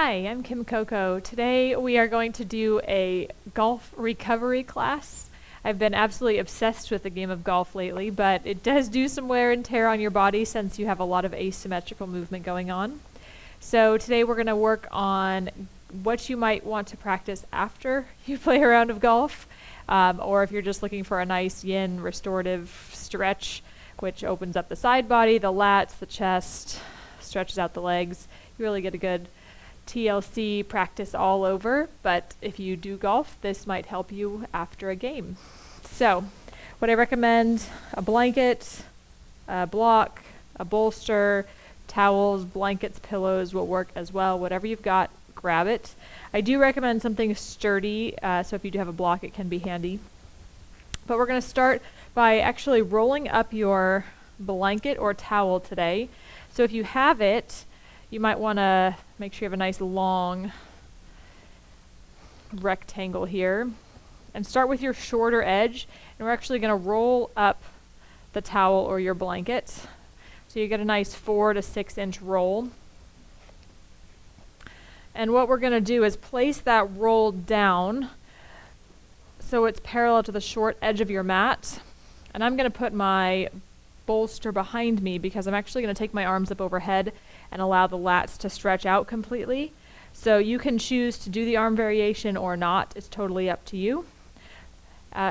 Hi, I'm Kim Coco. Today we are going to do a golf recovery class. I've been absolutely obsessed with the game of golf lately, but it does do some wear and tear on your body since you have a lot of asymmetrical movement going on. So today we're going to work on what you might want to practice after you play a round of golf, or if you're just looking for a nice yin restorative stretch, which opens up the side body, the lats, the chest, stretches out the legs. You really get a good TLC practice all over, but if you do golf, this might help you after a game. So, what I recommend, a blanket, a block, a bolster, towels, blankets, pillows will work as well. Whatever you've got, grab it. I do recommend something sturdy, so if you do have a block, it can be handy. But we're going to start by actually rolling up your blanket or towel today. So if you have it, you might want to make sure you have a nice long rectangle here. And start with your shorter edge. And we're actually going to roll up the towel or your blanket. So you get a nice 4 to 6 inch roll. And what we're going to do is place that roll down so it's parallel to the short edge of your mat. And I'm going to put my bolster behind me because I'm actually going to take my arms up overhead and allow the lats to stretch out completely. So you can choose to do the arm variation or not. It's totally up to you.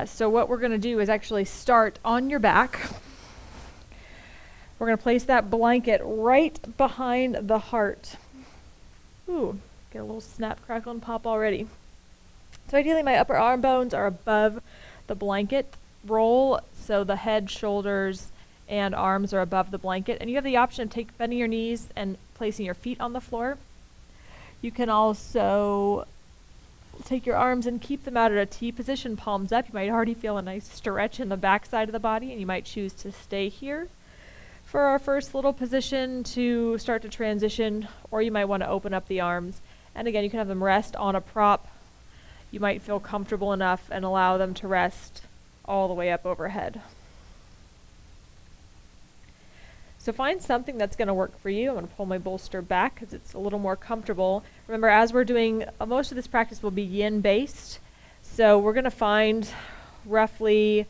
So what we're going to do is actually start on your back. We're going to place that blanket right behind the heart. Ooh, get a little snap, crackle, and pop already. So ideally my upper arm bones are above the blanket roll, so the head, shoulders, and arms are above the blanket. And you have the option of bending your knees and placing your feet on the floor. You can also take your arms and keep them out at a T position, palms up. You might already feel a nice stretch in the back side of the body, and you might choose to stay here for our first little position to start to transition, or you might want to open up the arms. And again, you can have them rest on a prop. You might feel comfortable enough and allow them to rest all the way up overhead. So find something that's going to work for you. I'm going to pull my bolster back because it's a little more comfortable. Remember, as we're doing, most of this practice will be yin based. So we're going to find roughly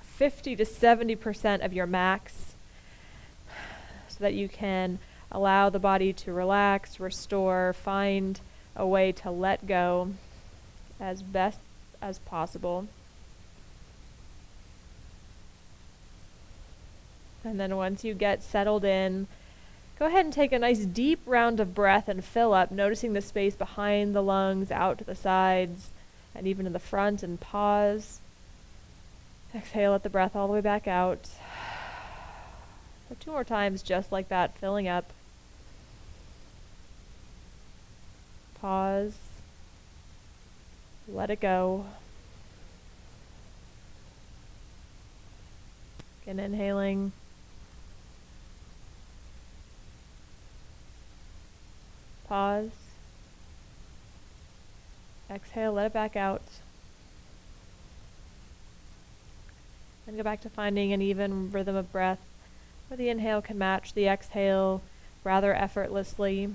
50 to 70% of your max so that you can allow the body to relax, restore, find a way to let go as best as possible. And then once you get settled in, go ahead and take a nice deep round of breath and fill up, noticing the space behind the lungs, out to the sides, and even in the front, and pause. Exhale, let the breath all the way back out. So 2 more times just like that, filling up. Pause. Let it go. Again, inhaling. Pause. Exhale, let it back out. And go back to finding an even rhythm of breath where the inhale can match the exhale rather effortlessly.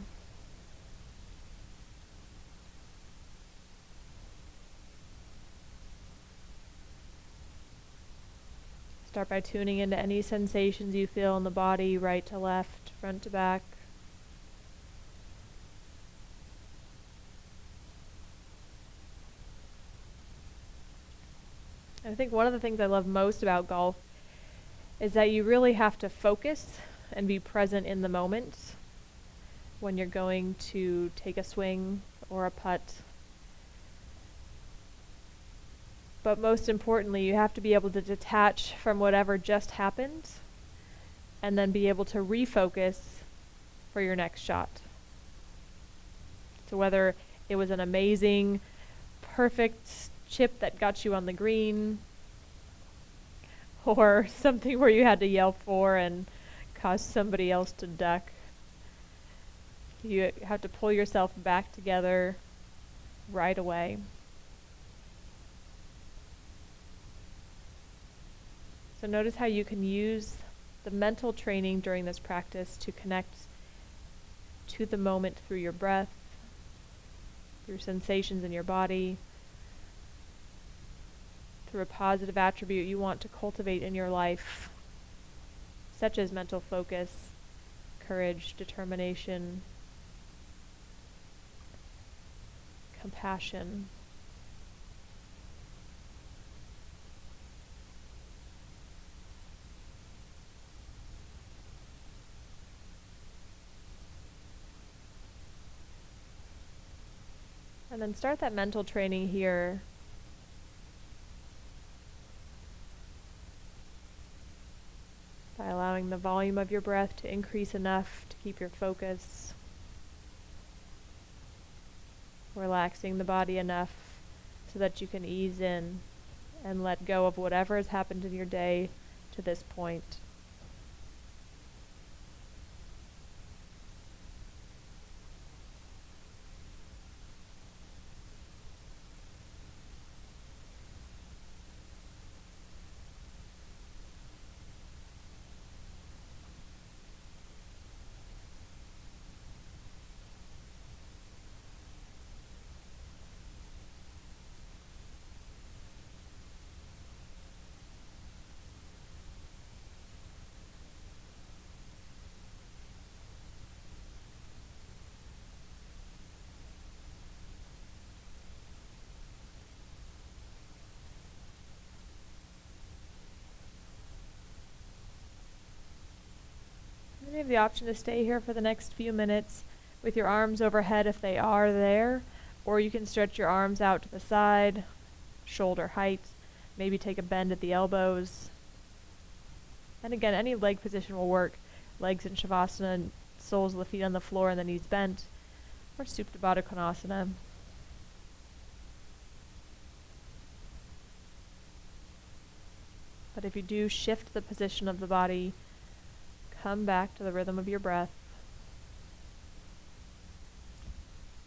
Start by tuning into any sensations you feel in the body, right to left, front to back. I think one of the things I love most about golf is that you really have to focus and be present in the moment when you're going to take a swing or a putt. But most importantly, you have to be able to detach from whatever just happened and then be able to refocus for your next shot. So whether it was an amazing, perfect chip that got you on the green, or something where you had to yell for and cause somebody else to duck, you have to pull yourself back together right away. So notice how you can use the mental training during this practice to connect to the moment through your breath, through sensations in your body, through a positive attribute you want to cultivate in your life, such as mental focus, courage, determination, compassion. And then start that mental training here. By allowing the volume of your breath to increase enough to keep your focus. Relaxing the body enough so that you can ease in and let go of whatever has happened in your day to this point. You have the option to stay here for the next few minutes with your arms overhead if they are there, or you can stretch your arms out to the side, shoulder height, maybe take a bend at the elbows. And again, any leg position will work. Legs in shavasana, soles of the feet on the floor and the knees bent, or supta baddha konasana. But if you do shift the position of the body, come back to the rhythm of your breath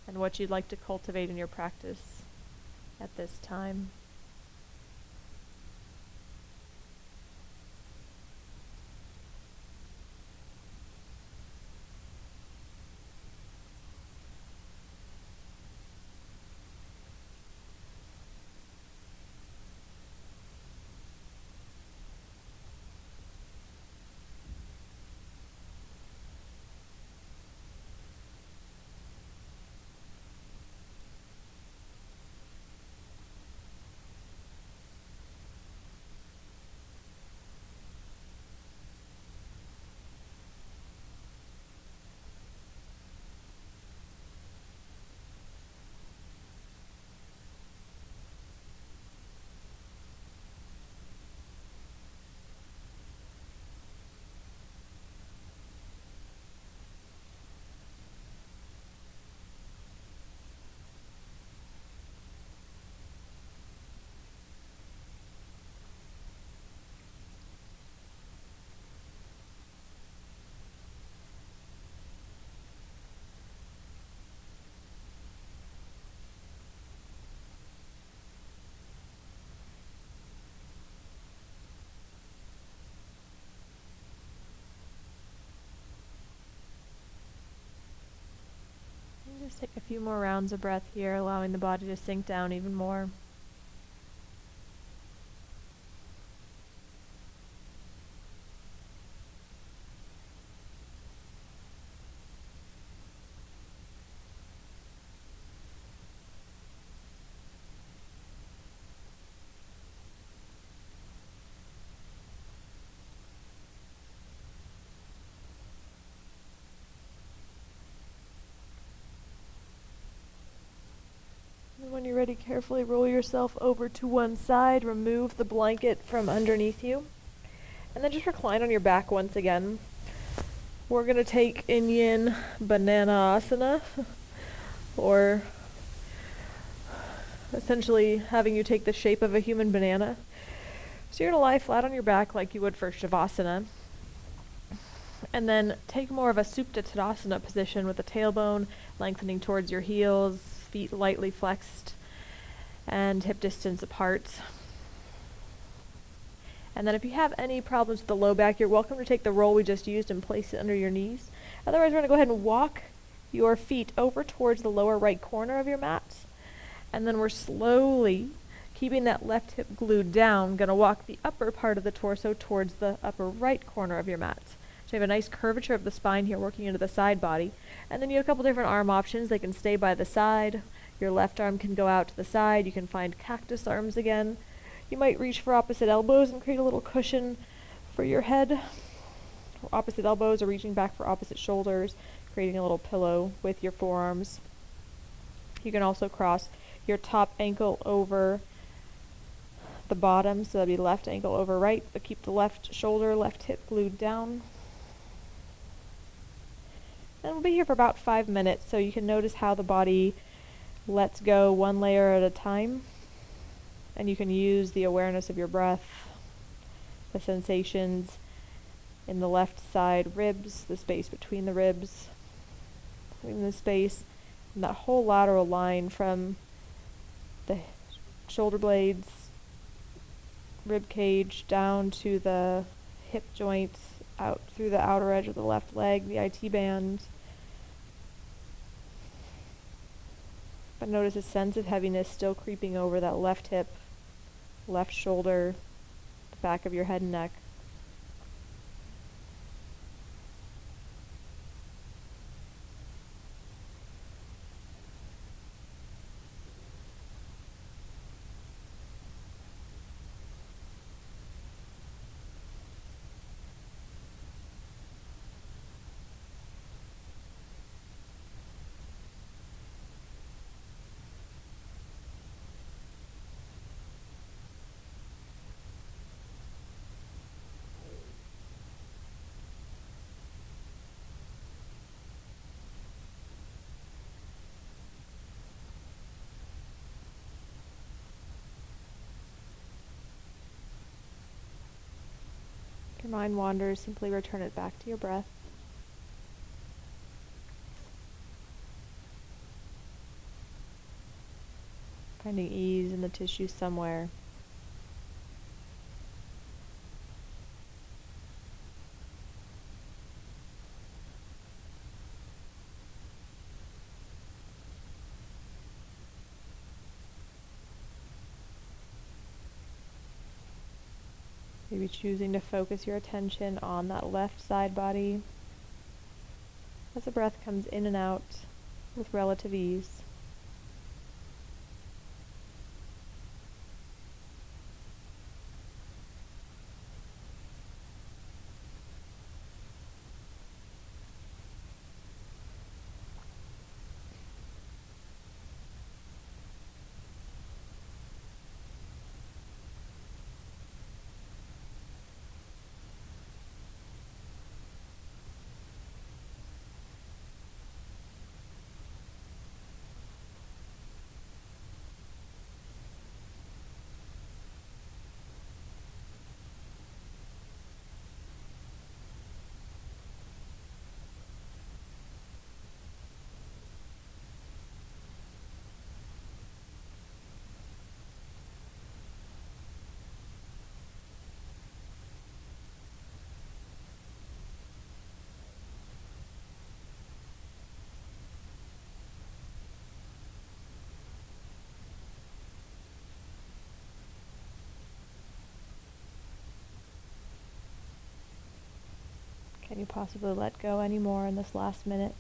and what you'd like to cultivate in your practice at this time. Just take a few more rounds of breath here, allowing the body to sink down even more. And when you're ready, carefully roll yourself over to one side, remove the blanket from underneath you, and then just recline on your back once again. We're going to take in yin banana asana, or essentially having you take the shape of a human banana. So you're going to lie flat on your back like you would for shavasana, and then take more of a supta tadasana position with the tailbone lengthening towards your heels, feet lightly flexed and hip distance apart. And then if you have any problems with the low back, you're welcome to take the roll we just used and place it under your knees. Otherwise, we're going to go ahead and walk your feet over towards the lower right corner of your mat. And then we're slowly, keeping that left hip glued down, going to walk the upper part of the torso towards the upper right corner of your mat. So you have a nice curvature of the spine here working into the side body. And then you have a couple different arm options. They can stay by the side. Your left arm can go out to the side. You can find cactus arms again. You might reach for opposite elbows and create a little cushion for your head. Or opposite elbows, or reaching back for opposite shoulders, creating a little pillow with your forearms. You can also cross your top ankle over the bottom, so that'd be left ankle over right, but keep the left shoulder, left hip glued down. And we'll be here for about 5 minutes, so you can notice how the body lets go one layer at a time. And you can use the awareness of your breath, the sensations in the left side ribs, the space between the ribs, in the space, and that whole lateral line from the shoulder blades, rib cage, down to the hip joint, out through the outer edge of the left leg, the IT band. But notice a sense of heaviness still creeping over that left hip, left shoulder, the back of your head and neck. If your mind wanders, simply return it back to your breath. Finding ease in the tissue somewhere. Maybe choosing to focus your attention on that left side body as the breath comes in and out with relative ease. Can you possibly let go any more in this last minute?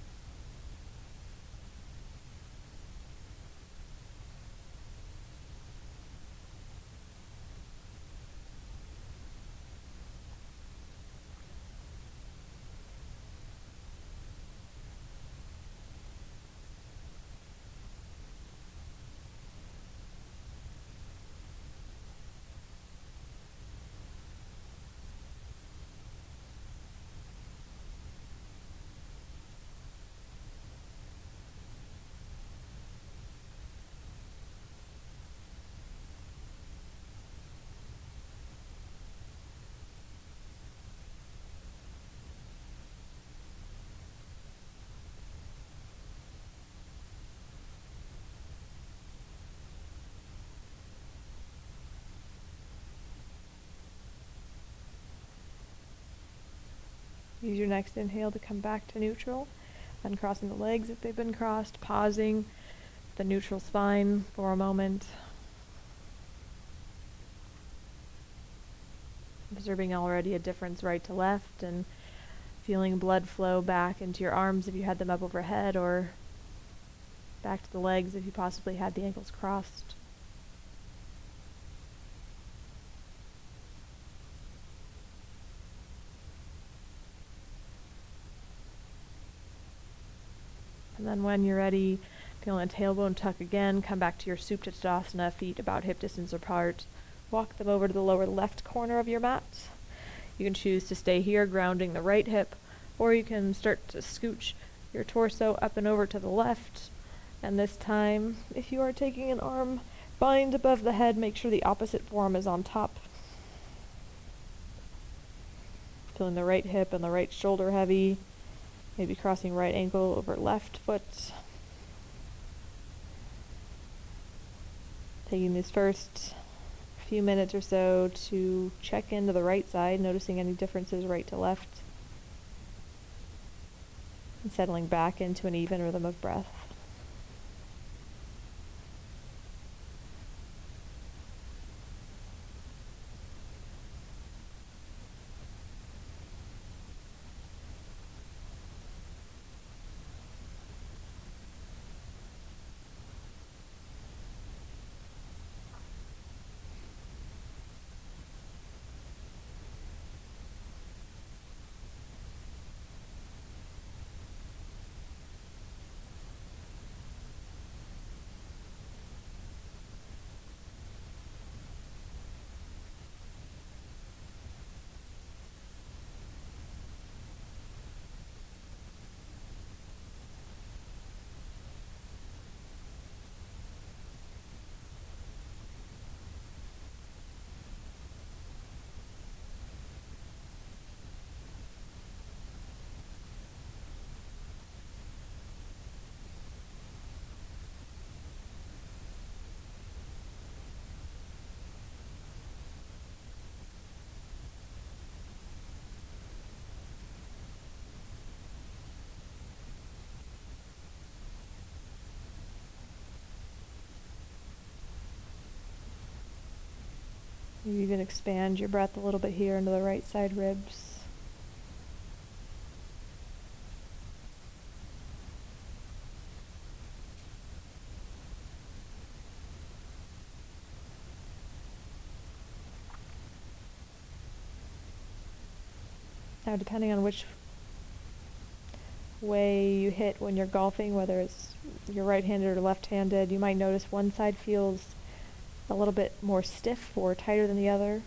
Use your next inhale to come back to neutral. Uncrossing the legs if they've been crossed, pausing the neutral spine for a moment. Observing already a difference right to left and feeling blood flow back into your arms if you had them up overhead, or back to the legs if you possibly had the ankles crossed. And then when you're ready, feeling a tailbone tuck again, come back to your Supta Tadasana, feet about hip distance apart. Walk them over to the lower left corner of your mat. You can choose to stay here, grounding the right hip, or you can start to scooch your torso up and over to the left. And this time, if you are taking an arm bind above the head, make sure the opposite forearm is on top. Feeling the right hip and the right shoulder heavy. Maybe crossing right ankle over left foot. Taking these first few minutes or so to check into the right side, noticing any differences right to left. And settling back into an even rhythm of breath. Maybe even expand your breath a little bit here into the right side ribs. Now, depending on which way you hit when you're golfing, whether it's you're right-handed or left-handed, you might notice one side feels a little bit more stiff or tighter than the other.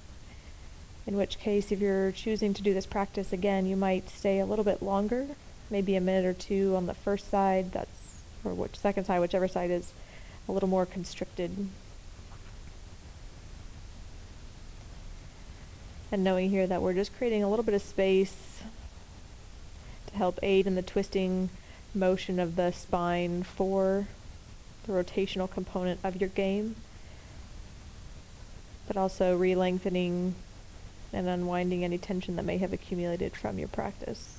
In which case, if you're choosing to do this practice again, you might stay a little bit longer, maybe a minute or two on the first side, or second side, whichever side is a little more constricted. And knowing here that we're just creating a little bit of space to help aid in the twisting motion of the spine for the rotational component of your game, but also re-lengthening and unwinding any tension that may have accumulated from your practice.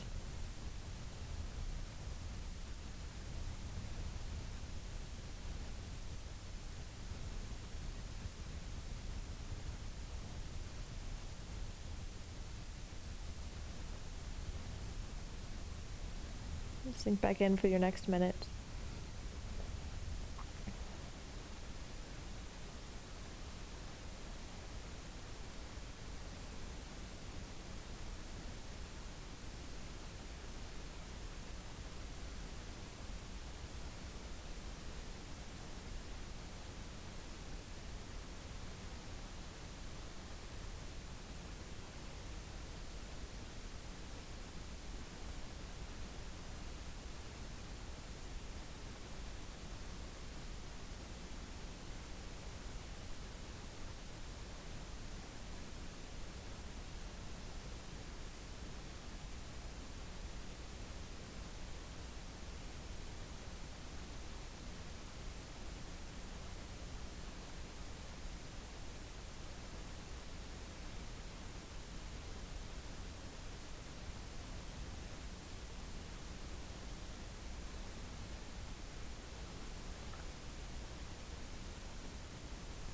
Sink back in for your next minute.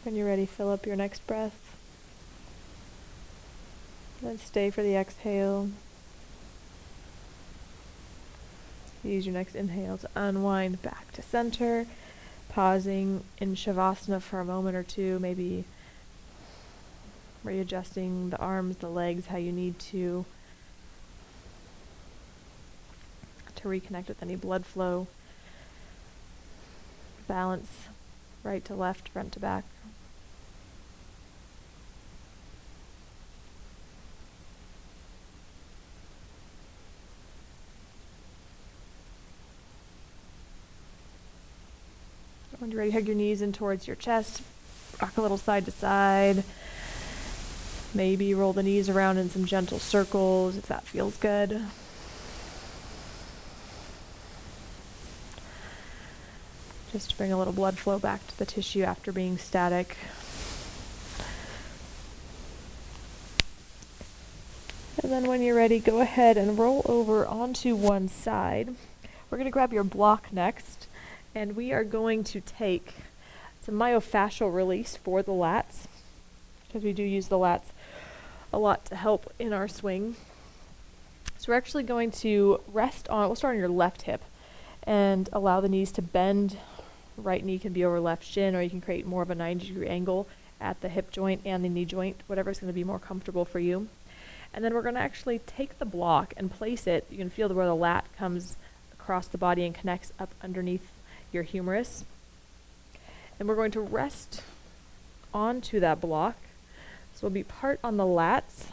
When you're ready, fill up your next breath. Then stay for the exhale. Use your next inhale to unwind back to center, pausing in shavasana for a moment or two, maybe readjusting the arms, the legs, how you need to reconnect with any blood flow. Balance right to left, front to back. When you're ready, hug your knees in towards your chest, rock a little side to side. Maybe roll the knees around in some gentle circles if that feels good. Just to bring a little blood flow back to the tissue after being static. And then when you're ready, go ahead and roll over onto one side. We're going to grab your block next, and we are going to take some myofascial release for the lats, because we do use the lats a lot to help in our swing. So we're actually going to we'll start on your left hip and allow the knees to bend. Right knee can be over left shin, or you can create more of a 90-degree angle at the hip joint and the knee joint, whatever's going to be more comfortable for you. And then we're going to actually take the block and place it. You can feel where the lat comes across the body and connects up underneath your humerus. And we're going to rest onto that block. So we'll be part on the lats.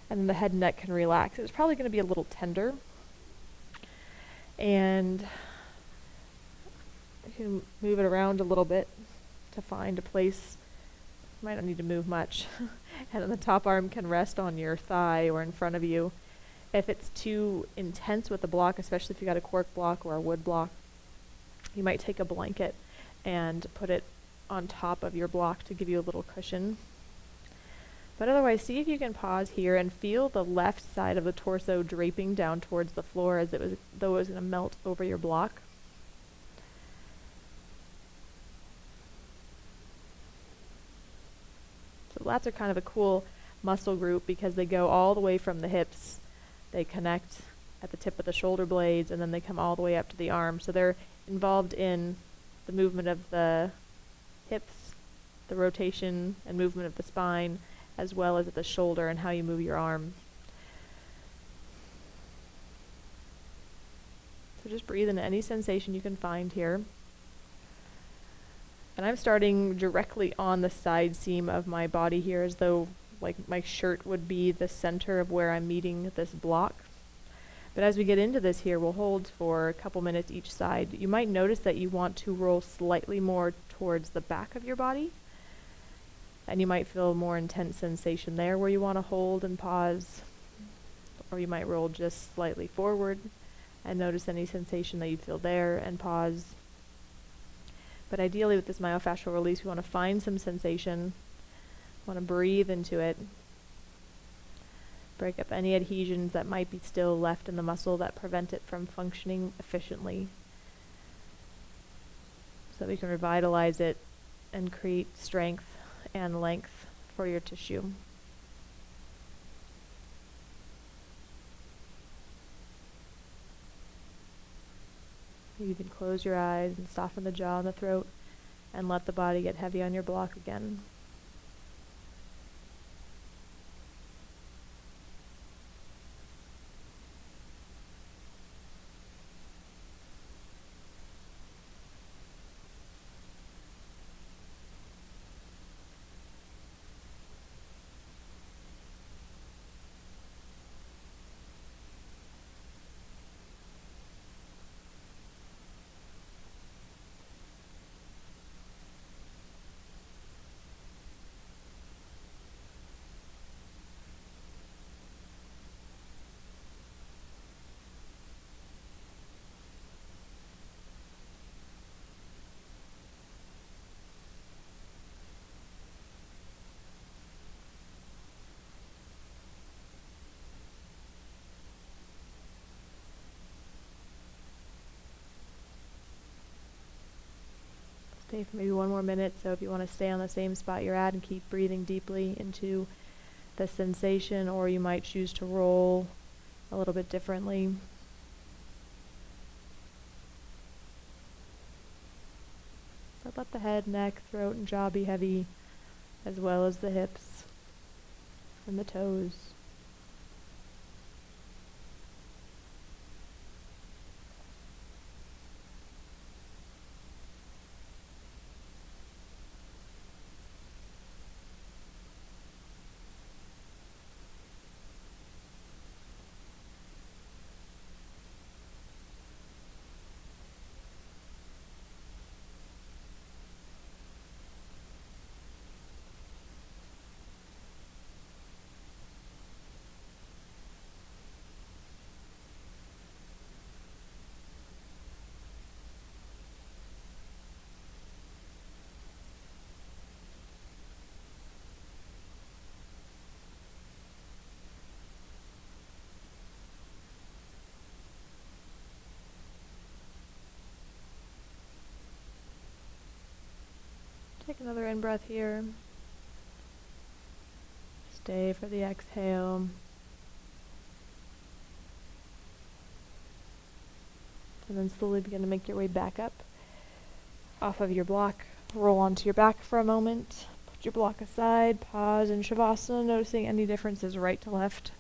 And then the head and neck can relax. It's probably going to be a little tender. And you can move it around a little bit to find a place. You might not need to move much. And then the top arm can rest on your thigh or in front of you. If it's too intense with the block, especially if you got a cork block or a wood block, you might take a blanket and put it on top of your block to give you a little cushion. But otherwise, see if you can pause here and feel the left side of the torso draping down towards the floor as though it was going to melt over your block. So lats are kind of a cool muscle group because they go all the way from the hips. They connect at the tip of the shoulder blades, and then they come all the way up to the arm. So they're involved in the movement of the hips, the rotation and movement of the spine, as well as at the shoulder and how you move your arm. So just breathe into any sensation you can find here. And I'm starting directly on the side seam of my body here, as though like my shirt would be the center of where I'm meeting this block. But as we get into this here, we'll hold for a couple minutes each side. You might notice that you want to roll slightly more towards the back of your body. And you might feel more intense sensation there where you want to hold and pause. Or you might roll just slightly forward and notice any sensation that you feel there and pause. But ideally with this myofascial release, we want to find some sensation. Want to breathe into it. Break up any adhesions that might be still left in the muscle that prevent it from functioning efficiently, so that we can revitalize it and create strength and length for your tissue. You can close your eyes and soften the jaw and the throat and let the body get heavy on your block again. Stay for maybe 1 more minute. So if you want to stay on the same spot you're at and keep breathing deeply into the sensation, or you might choose to roll a little bit differently. So let the head, neck, throat, and jaw be heavy, as well as the hips and the toes. Take another in-breath here. Stay for the exhale. And then slowly begin to make your way back up off of your block. Roll onto your back for a moment. Put your block aside. Pause in shavasana, noticing any differences right to left.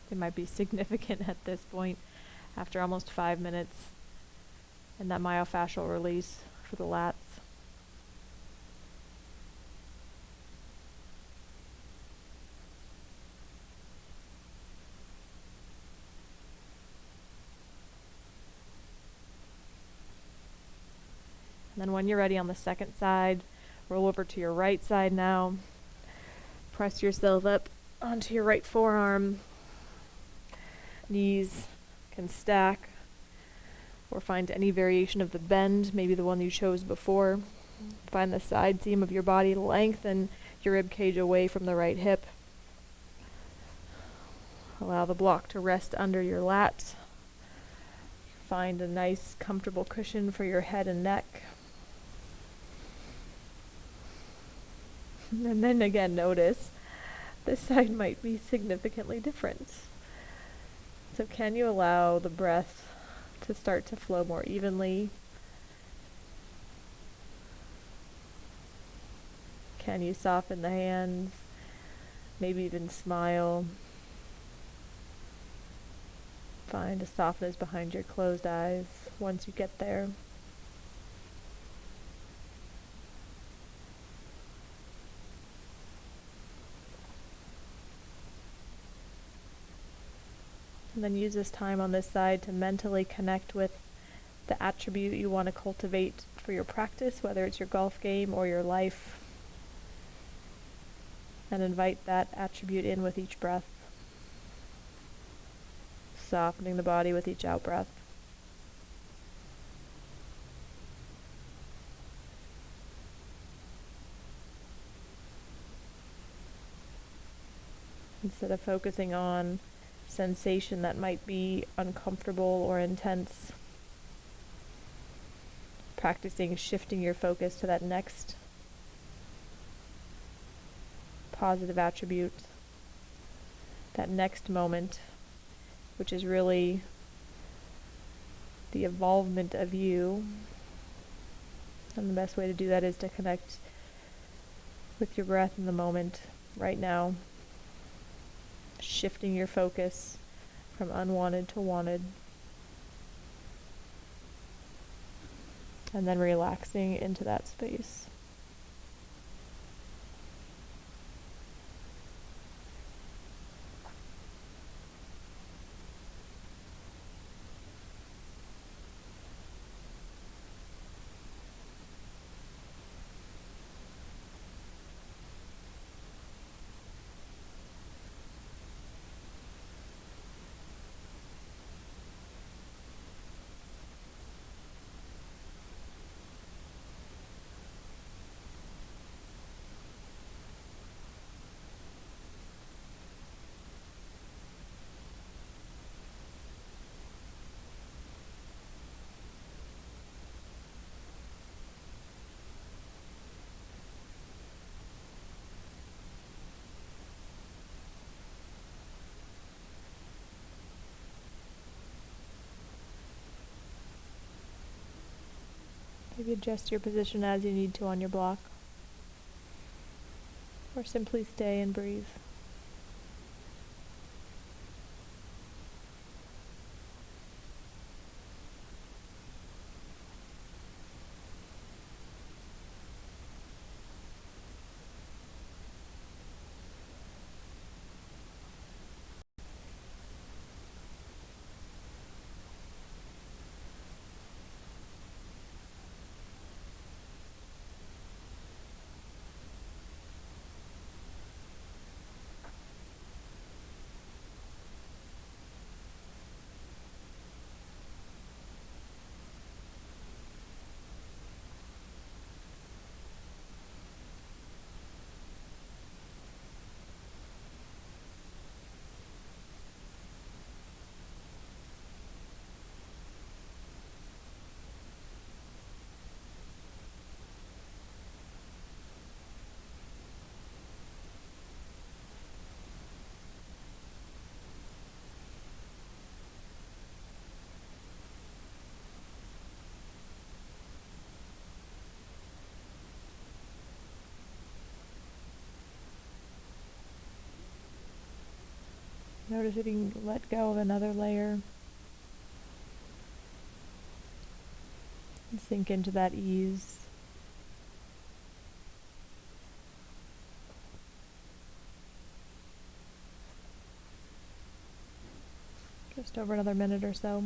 It might be significant at this point after almost 5 minutes. And that myofascial release for the lats. And then when you're ready on the second side, roll over to your right side now. Press yourself up onto your right forearm. Knees can stack, or find any variation of the bend, maybe the one you chose before. Find the side seam of your body, lengthen your rib cage away from the right hip. Allow the block to rest under your lats. Find a nice, comfortable cushion for your head and neck. And then again, notice this side might be significantly different. So can you allow the breath to start to flow more evenly? Can you soften the hands? Maybe even smile. Find a softness behind your closed eyes once you get there. And then use this time on this side to mentally connect with the attribute you want to cultivate for your practice, whether it's your golf game or your life. And invite that attribute in with each breath, softening the body with each out breath. Instead of focusing on sensation that might be uncomfortable or intense, practicing shifting your focus to that next positive attribute, that next moment, which is really the evolvement of you. And the best way to do that is to connect with your breath in the moment, right now. Shifting your focus from unwanted to wanted. And then relaxing into that space. Maybe adjust your position as you need to on your block, or simply stay and breathe. Notice if you can let go of another layer and sink into that ease. Just over another minute or so.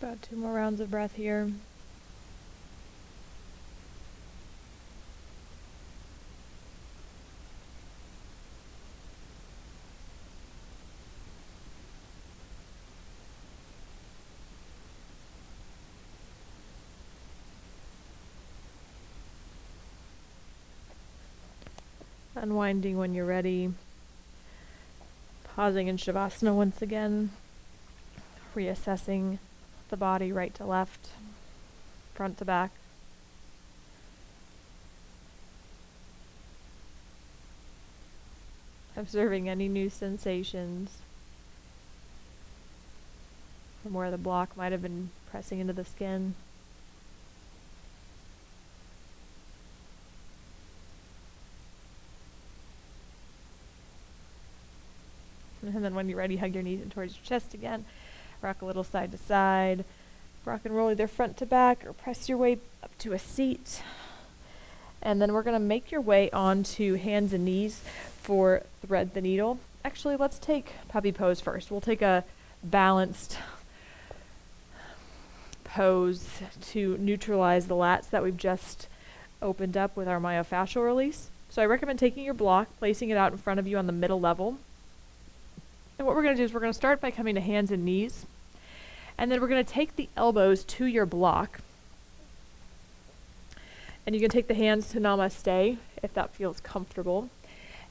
About 2 more rounds of breath here. Unwinding when you're ready. Pausing in shavasana once again. Reassessing the body right to left, front to back. Observing any new sensations from where the block might have been pressing into the skin. And then when you're ready, hug your knees in towards your chest again. Rock a little side to side. Rock and roll either front to back or press your way up to a seat. And then we're going to make your way onto hands and knees for thread the needle. Actually, let's take puppy pose first. We'll take a balanced pose to neutralize the lats that we've just opened up with our myofascial release. So I recommend taking your block, placing it out in front of you on the middle level. And what we're going to do is we're going to start by coming to hands and knees. And then we're going to take the elbows to your block. And you can take the hands to namaste if that feels comfortable.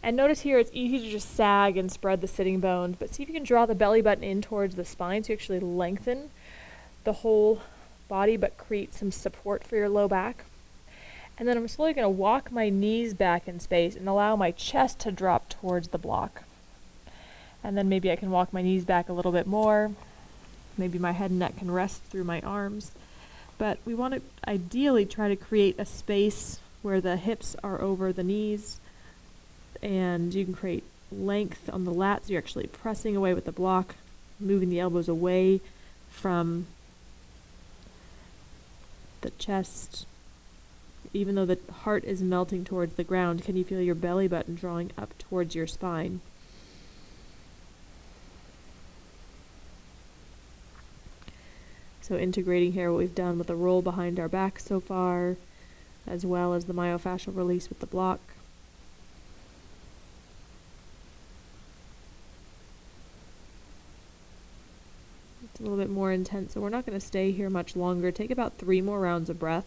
And notice here it's easy to just sag and spread the sitting bones, but see if you can draw the belly button in towards the spine so you actually lengthen the whole body but create some support for your low back. And then I'm slowly going to walk my knees back in space and allow my chest to drop towards the block. And then maybe I can walk my knees back a little bit more. Maybe my head and neck can rest through my arms. But we want to ideally try to create a space where the hips are over the knees, and you can create length on the lats. You're actually pressing away with the block, moving the elbows away from the chest. Even though the heart is melting towards the ground, can you feel your belly button drawing up towards your spine? So integrating here what we've done with the roll behind our back so far, as well as the myofascial release with the block. It's a little bit more intense, so we're not going to stay here much longer. Take about 3 more rounds of breath.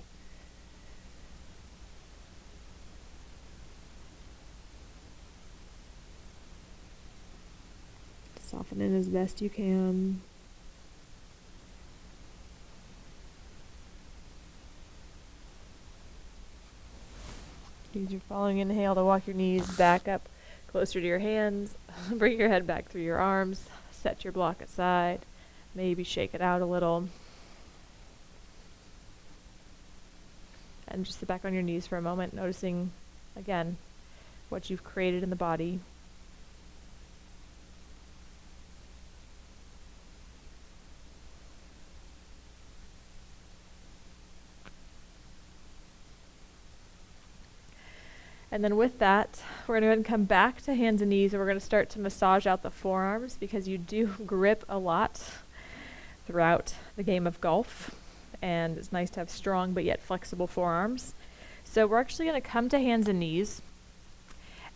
Soften in as best you can. Use your following inhale to walk your knees back up closer to your hands. Bring your head back through your arms. Set your block aside. Maybe shake it out a little. And just sit back on your knees for a moment, noticing, again, what you've created in the body. And then with that, we're going to go ahead and come back to hands and knees, and we're going to start to massage out the forearms because you do grip a lot throughout the game of golf, and it's nice to have strong but yet flexible forearms. So we're actually going to come to hands and knees,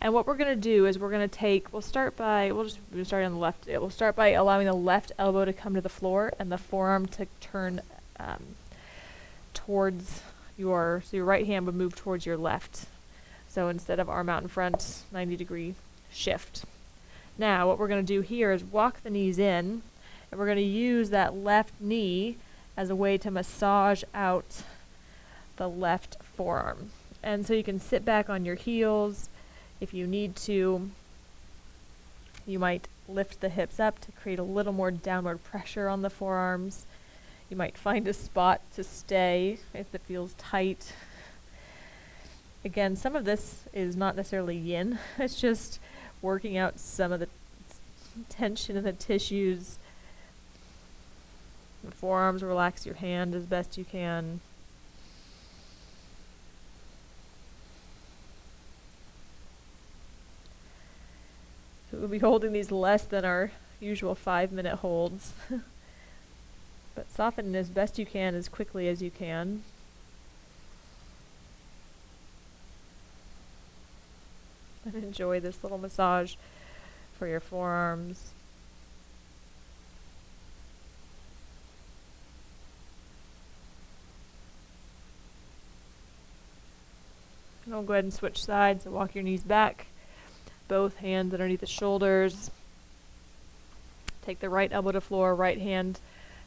and what we're going to do is we're going to take, we'll start by allowing the left elbow to come to the floor and the forearm to turn towards so your right hand would move towards your left. So instead of arm out in front, 90-degree shift. Now what we're going to do here is walk the knees in, and we're going to use that left knee as a way to massage out the left forearm. And so you can sit back on your heels if you need to. You might lift the hips up to create a little more downward pressure on the forearms. You might find a spot to stay if it feels tight. Again, some of this is not necessarily yin. It's just working out some of the tension in the tissues. The forearms, relax your hand as best you can. So we'll be holding these less than our usual 5-minute holds. But soften as best you can, as quickly as you can. And enjoy this little massage for your forearms. And I'll go ahead and switch sides. So walk your knees back, both hands underneath the shoulders. Take the right elbow to floor, right hand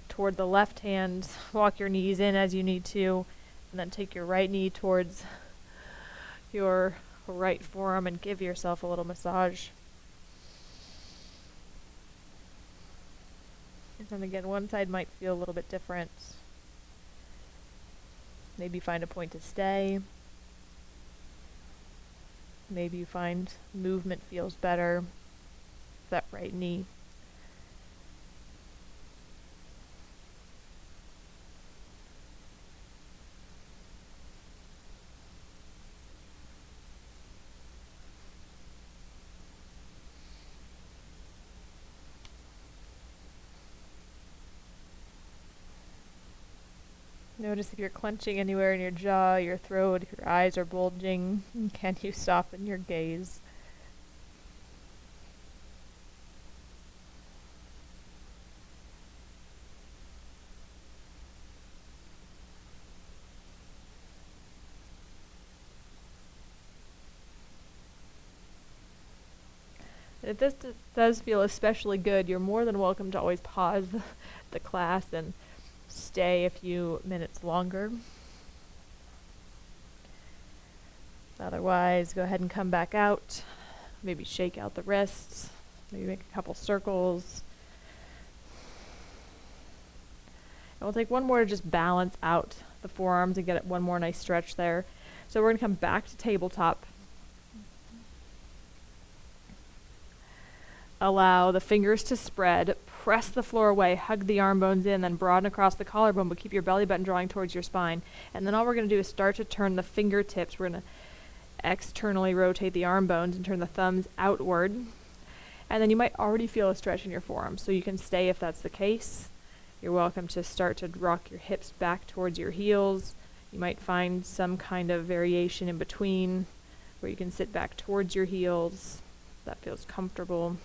toward the left hand. Walk your knees in as you need to, and then take your right knee towards your right forearm and give yourself a little massage. And then again, one side might feel a little bit different. Maybe find a point to stay. Maybe you find movement feels better. That right knee. Notice if you're clenching anywhere in your jaw, your throat, if your eyes are bulging. Can you soften your gaze? If this does feel especially good, you're more than welcome to always pause the class and stay a few minutes longer. Otherwise, go ahead and come back out. Maybe shake out the wrists. Maybe make a couple circles. And we'll take one more to just balance out the forearms and get one more nice stretch there. So we're going to come back to tabletop. Allow the fingers to spread. Press the floor away. Hug the arm bones in, then broaden across the collarbone, but keep your belly button drawing towards your spine. And then all we're going to do is start to turn the fingertips. We're going to externally rotate the arm bones and turn the thumbs outward. And then you might already feel a stretch in your forearms, so you can stay if that's the case. You're welcome to start to rock your hips back towards your heels. You might find some kind of variation in between where you can sit back towards your heels. That feels comfortable.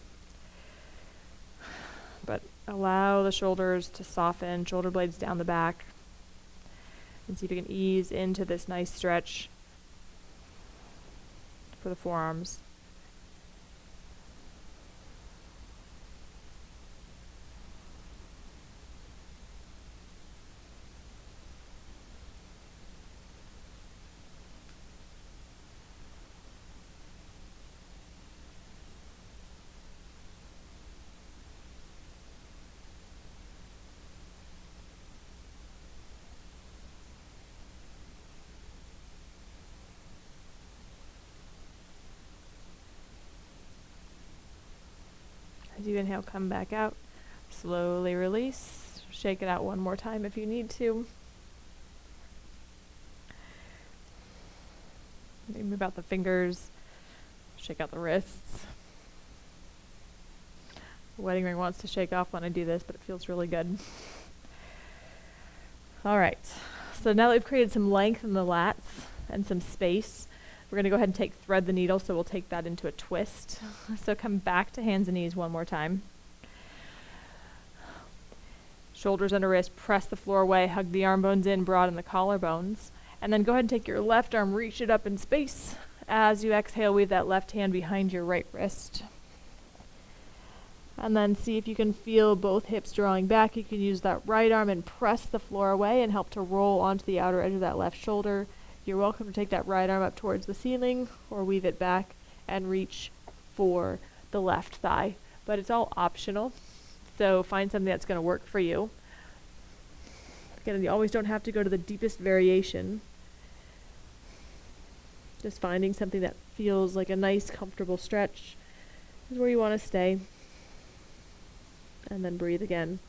But allow the shoulders to soften, shoulder blades down the back. And see if you can ease into this nice stretch for the forearms. As you inhale, come back out. Slowly release. Shake it out one more time if you need to. Maybe move out the fingers. Shake out the wrists. The wedding ring wants to shake off when I do this, but it feels really good. All right. So now that we've created some length in the lats and some space, we're going to go ahead and thread the needle, so we'll take that into a twist. So come back to hands and knees one more time. Shoulders under wrist, press the floor away, hug the arm bones in, broaden the collarbones. And then go ahead and take your left arm, reach it up in space. As you exhale, weave that left hand behind your right wrist. And then see if you can feel both hips drawing back. You can use that right arm and press the floor away and help to roll onto the outer edge of that left shoulder. You're welcome to take that right arm up towards the ceiling or weave it back and reach for the left thigh. But it's all optional, so find something that's going to work for you. Again, you always don't have to go to the deepest variation. Just finding something that feels like a nice, comfortable stretch is where you want to stay. And then breathe again.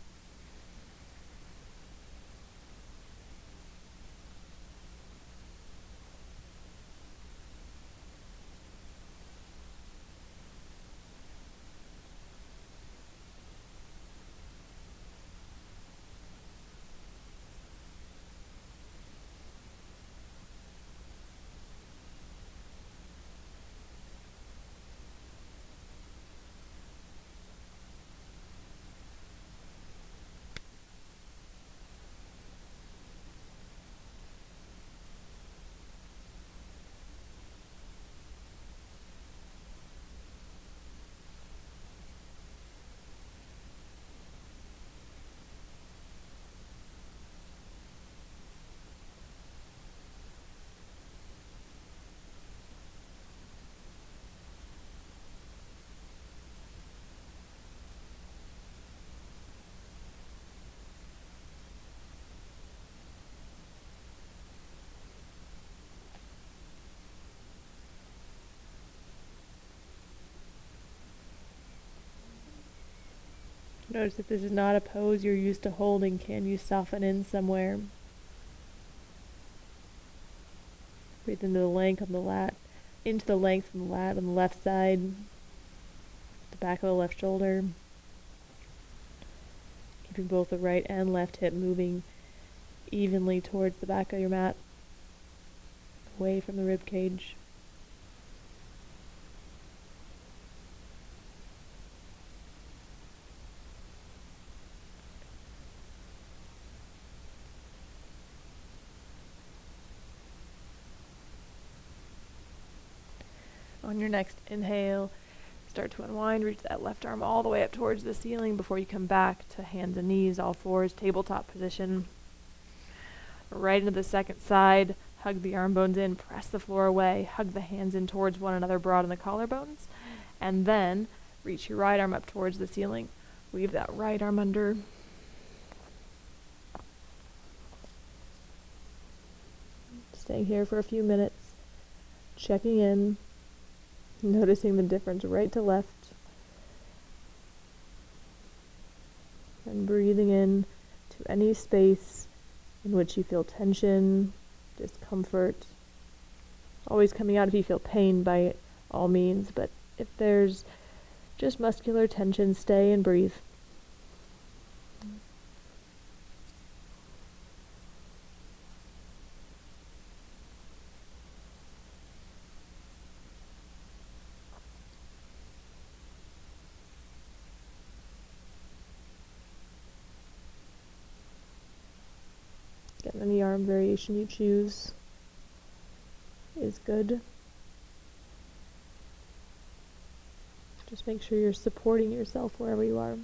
Notice if this is not a pose you're used to holding, can you soften in somewhere? Breathe into the length on the lat, into the length on the lat on the left side, the back of the left shoulder. Keeping both the right and left hip moving evenly towards the back of your mat, away from the rib cage. On your next inhale, start to unwind. Reach that left arm all the way up towards the ceiling before you come back to hands and knees, all fours, tabletop position. Right into the second side. Hug the arm bones in, press the floor away, hug the hands in towards one another, broaden the collarbones, and then reach your right arm up towards the ceiling. Weave that right arm under. Staying here for a few minutes, checking in, noticing the difference right to left, and breathing in to any space in which you feel tension, discomfort. Always coming out if you feel pain by all means, but if there's just muscular tension, stay and breathe. Get any arm variation you choose is good. Just make sure you're supporting yourself wherever you are.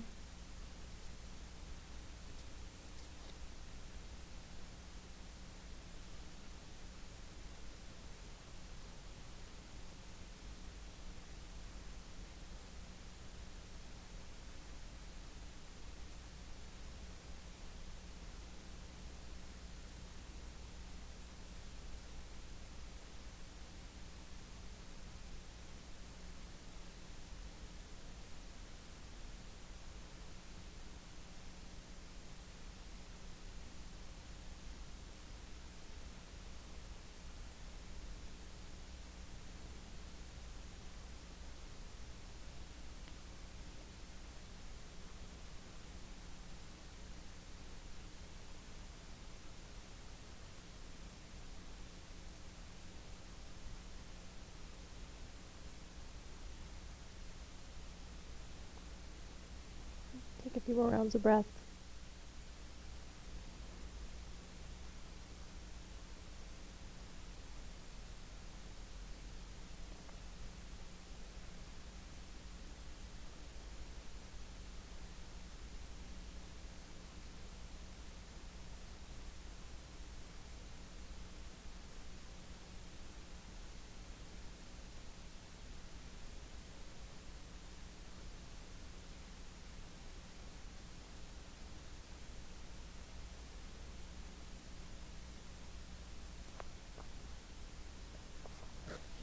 Take a few more rounds of breath.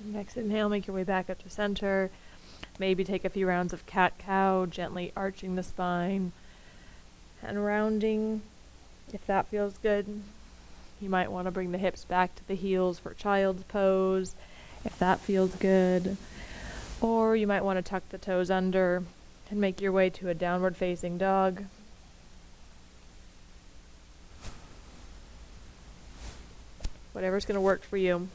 Next inhale, make your way back up to center. Maybe take a few rounds of cat-cow, gently arching the spine and rounding if that feels good. You might want to bring the hips back to the heels for child's pose if that feels good. Or you might want to tuck the toes under and make your way to a downward facing dog. Whatever's going to work for you.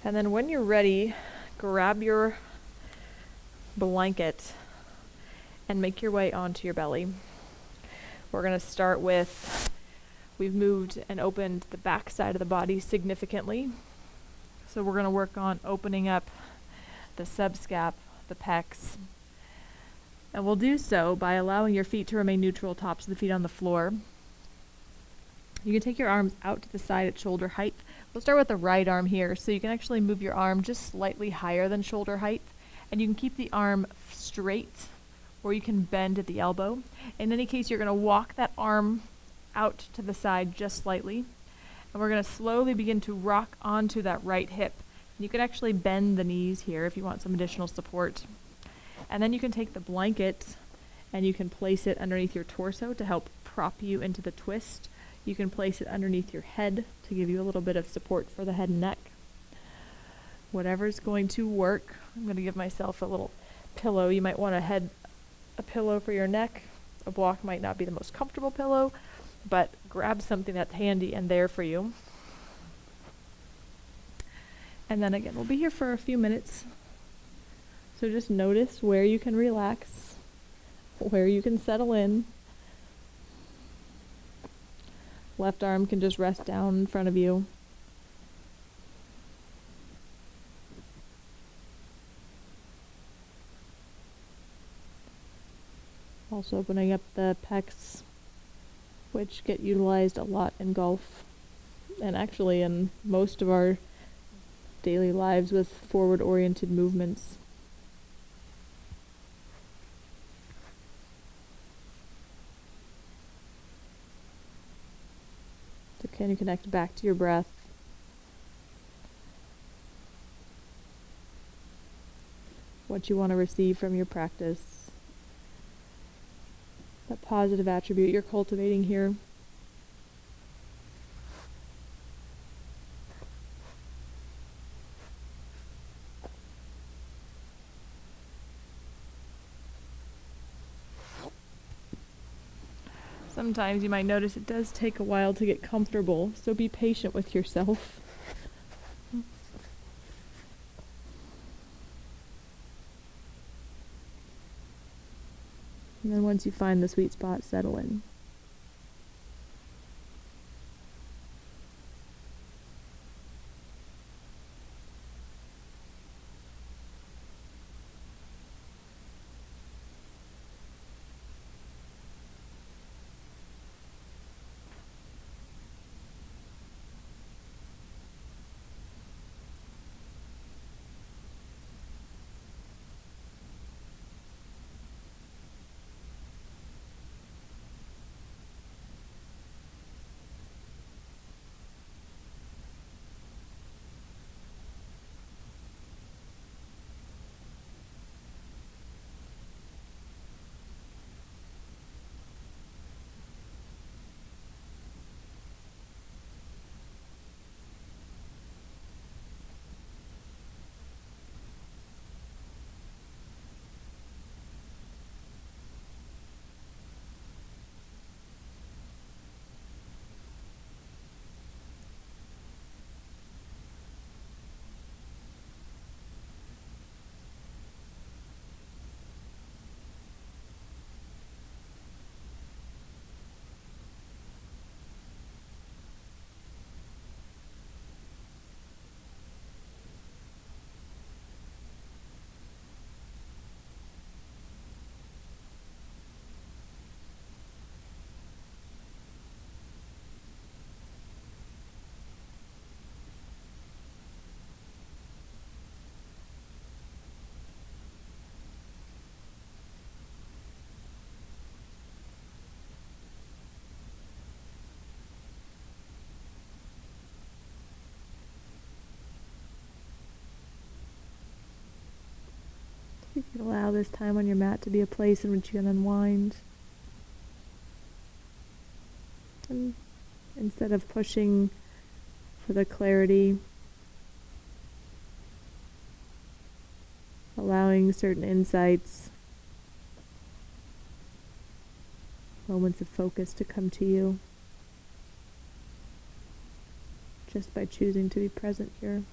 And then when you're ready, grab your blanket and make your way onto your belly. We're going to start with, we've moved and opened the back side of the body significantly. So we're going to work on opening up the subscap, the pecs. And we'll do so by allowing your feet to remain neutral, tops of the feet on the floor. You can take your arms out to the side at shoulder height. We'll start with the right arm here, so you can actually move your arm just slightly higher than shoulder height, and you can keep the arm straight, or you can bend at the elbow. In any case, you're going to walk that arm out to the side just slightly, and we're going to slowly begin to rock onto that right hip. You can actually bend the knees here if you want some additional support. And then you can take the blanket and you can place it underneath your torso to help prop you into the twist. You can place it underneath your head to give you a little bit of support for the head and neck. Whatever's going to work. I'm going to give myself a little pillow. You might want a pillow for your neck. A block might not be the most comfortable pillow, but grab something that's handy and there for you. And then again, we'll be here for a few minutes. So just notice where you can relax, where you can settle in. Left arm can just rest down in front of you. Also opening up the pecs, which get utilized a lot in golf, and actually in most of our daily lives with forward-oriented movements. So can you connect back to your breath? What you want to receive from your practice. That positive attribute you're cultivating here. Sometimes you might notice it does take a while to get comfortable, so be patient with yourself. And then once you find the sweet spot, settle in. You can allow this time on your mat to be a place in which you can unwind. And instead of pushing for the clarity, allowing certain insights, moments of focus to come to you, just by choosing to be present here.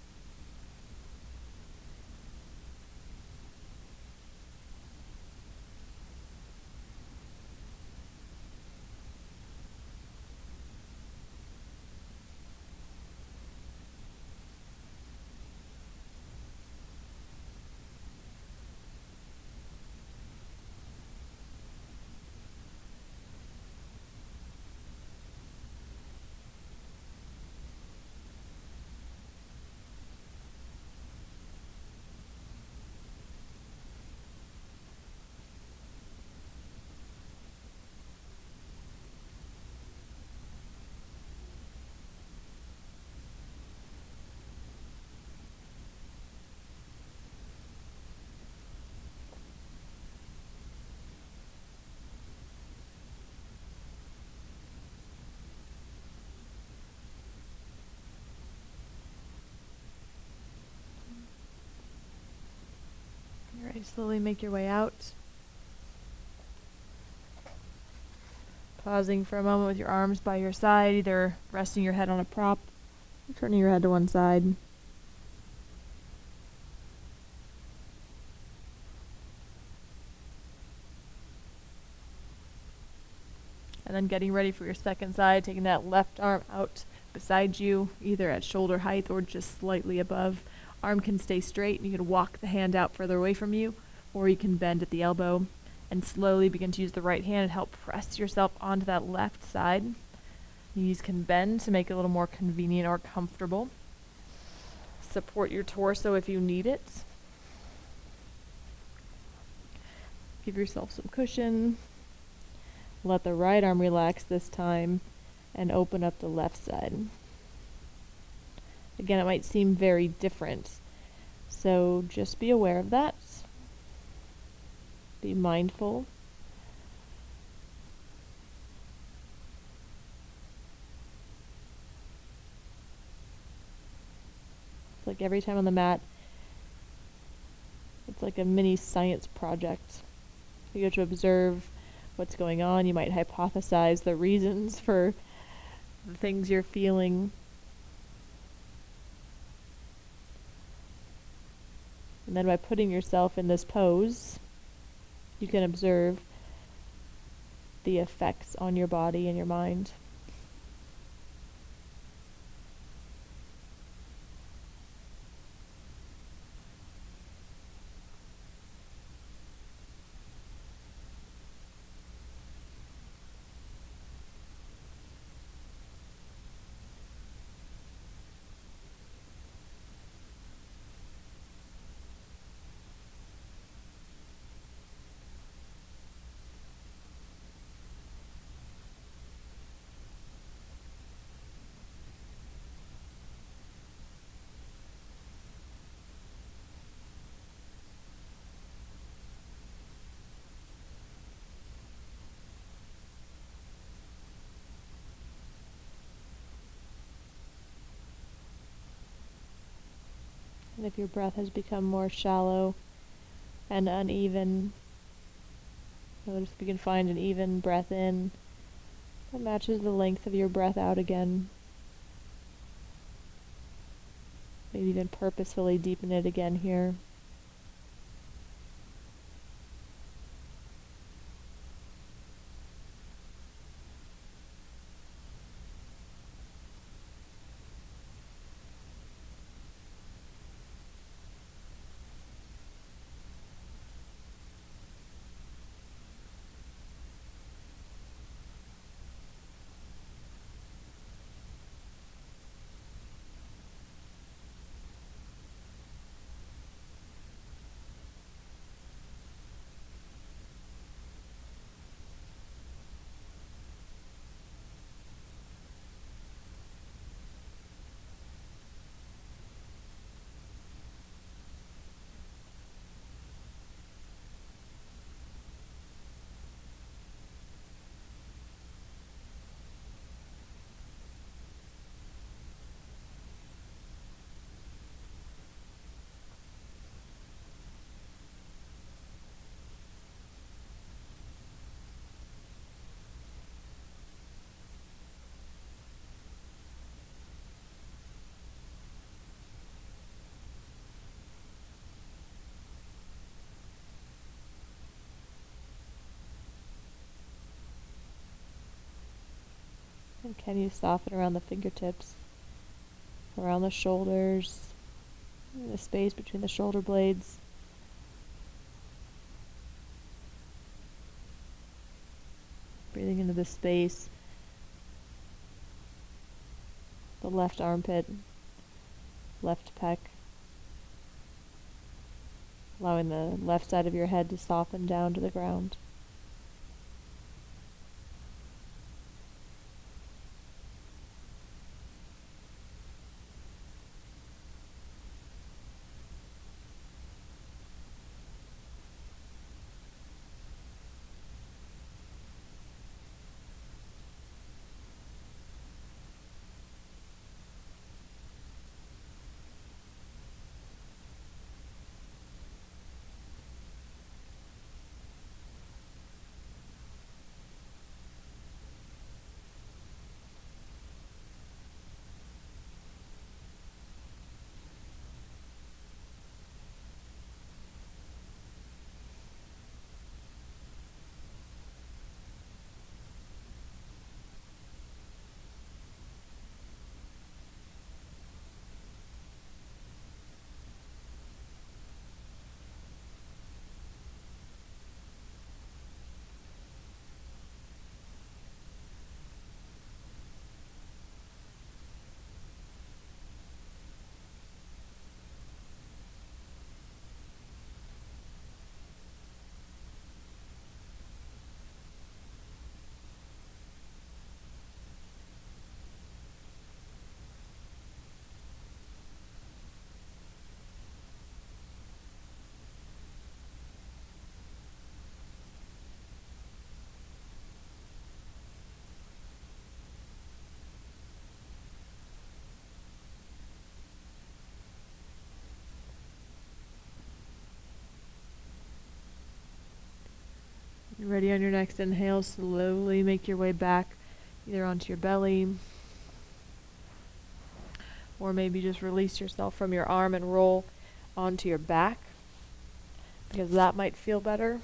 Alright, slowly make your way out. Pausing for a moment with your arms by your side, either resting your head on a prop, or turning your head to one side. And then getting ready for your second side, taking that left arm out beside you, either at shoulder height or just slightly above. Arm can stay straight, and you can walk the hand out further away from you, or you can bend at the elbow and slowly begin to use the right hand and help press yourself onto that left side. Knees can bend to make it a little more convenient or comfortable. Support your torso if you need it. Give yourself some cushion. Let the right arm relax this time and open up the left side. Again, it might seem very different, so just be aware of that. Be mindful. It's like every time on the mat, it's like a mini science project. You get to observe what's going on. You might hypothesize the reasons for the things you're feeling. And then by putting yourself in this pose, you can observe the effects on your body and your mind. And if your breath has become more shallow and uneven, notice if you can find an even breath in that matches the length of your breath out again. Maybe even purposefully deepen it again here. And can you soften around the fingertips, around the shoulders, the space between the shoulder blades? Breathing into the space, the left armpit, left pec, allowing the left side of your head to soften down to the ground. Ready on your next inhale, slowly make your way back either onto your belly, or maybe just release yourself from your arm and roll onto your back, because that might feel better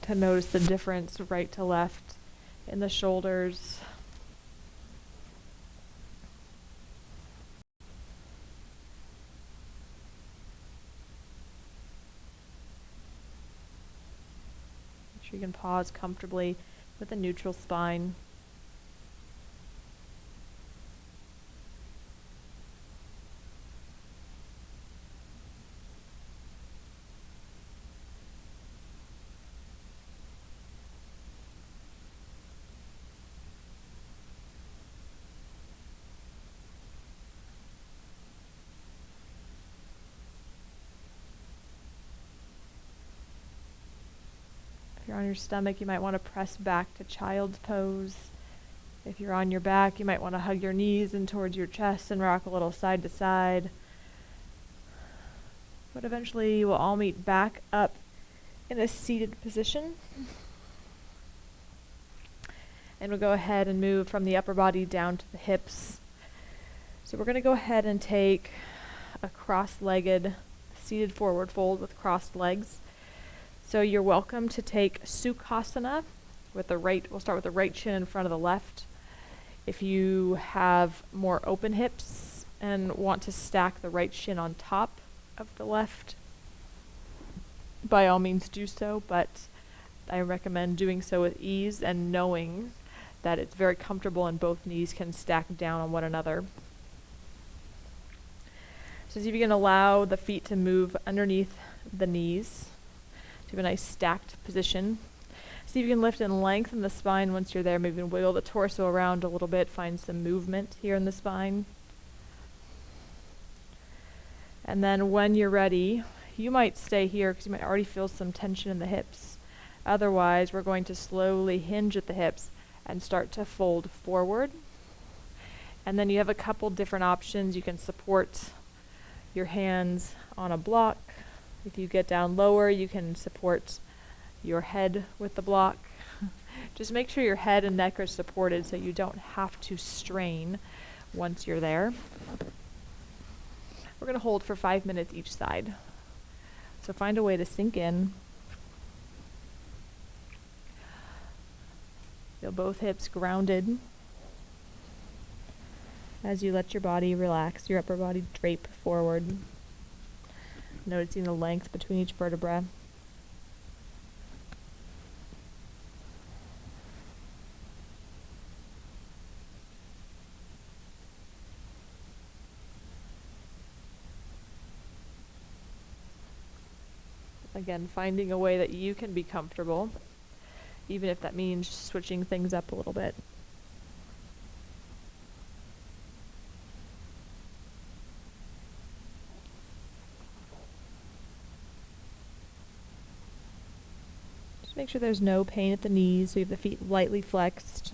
to notice the difference right to left in the shoulders. Make sure you can pause comfortably with a neutral spine. If you're on your stomach, you might want to press back to child's pose. If you're on your back, you might want to hug your knees in towards your chest and rock a little side to side. But eventually, we'll all meet back up in a seated position. And we'll go ahead and move from the upper body down to the hips. So we're going to go ahead and take a cross-legged seated forward fold with crossed legs. So you're welcome to take Sukhasana with the right, we'll start with the right shin in front of the left. If you have more open hips and want to stack the right shin on top of the left, by all means do so, but I recommend doing so with ease and knowing that it's very comfortable and both knees can stack down on one another. So see if you can allow the feet to move underneath the knees. So you have a nice stacked position. See if you can lift and lengthen the spine once you're there. Maybe wiggle the torso around a little bit. Find some movement here in the spine. And then when you're ready, you might stay here because you might already feel some tension in the hips. Otherwise, we're going to slowly hinge at the hips and start to fold forward. And then you have a couple different options. You can support your hands on a block. If you get down lower, you can support your head with the block. Just make sure your head and neck are supported so you don't have to strain once you're there. We're going to hold for 5 minutes each side. So find a way to sink in. Feel both hips grounded as you let your body relax, your upper body drape forward. Noticing the length between each vertebra. Again, finding a way that you can be comfortable, even if that means switching things up a little bit. Just make sure there's no pain at the knees, so you have the feet lightly flexed.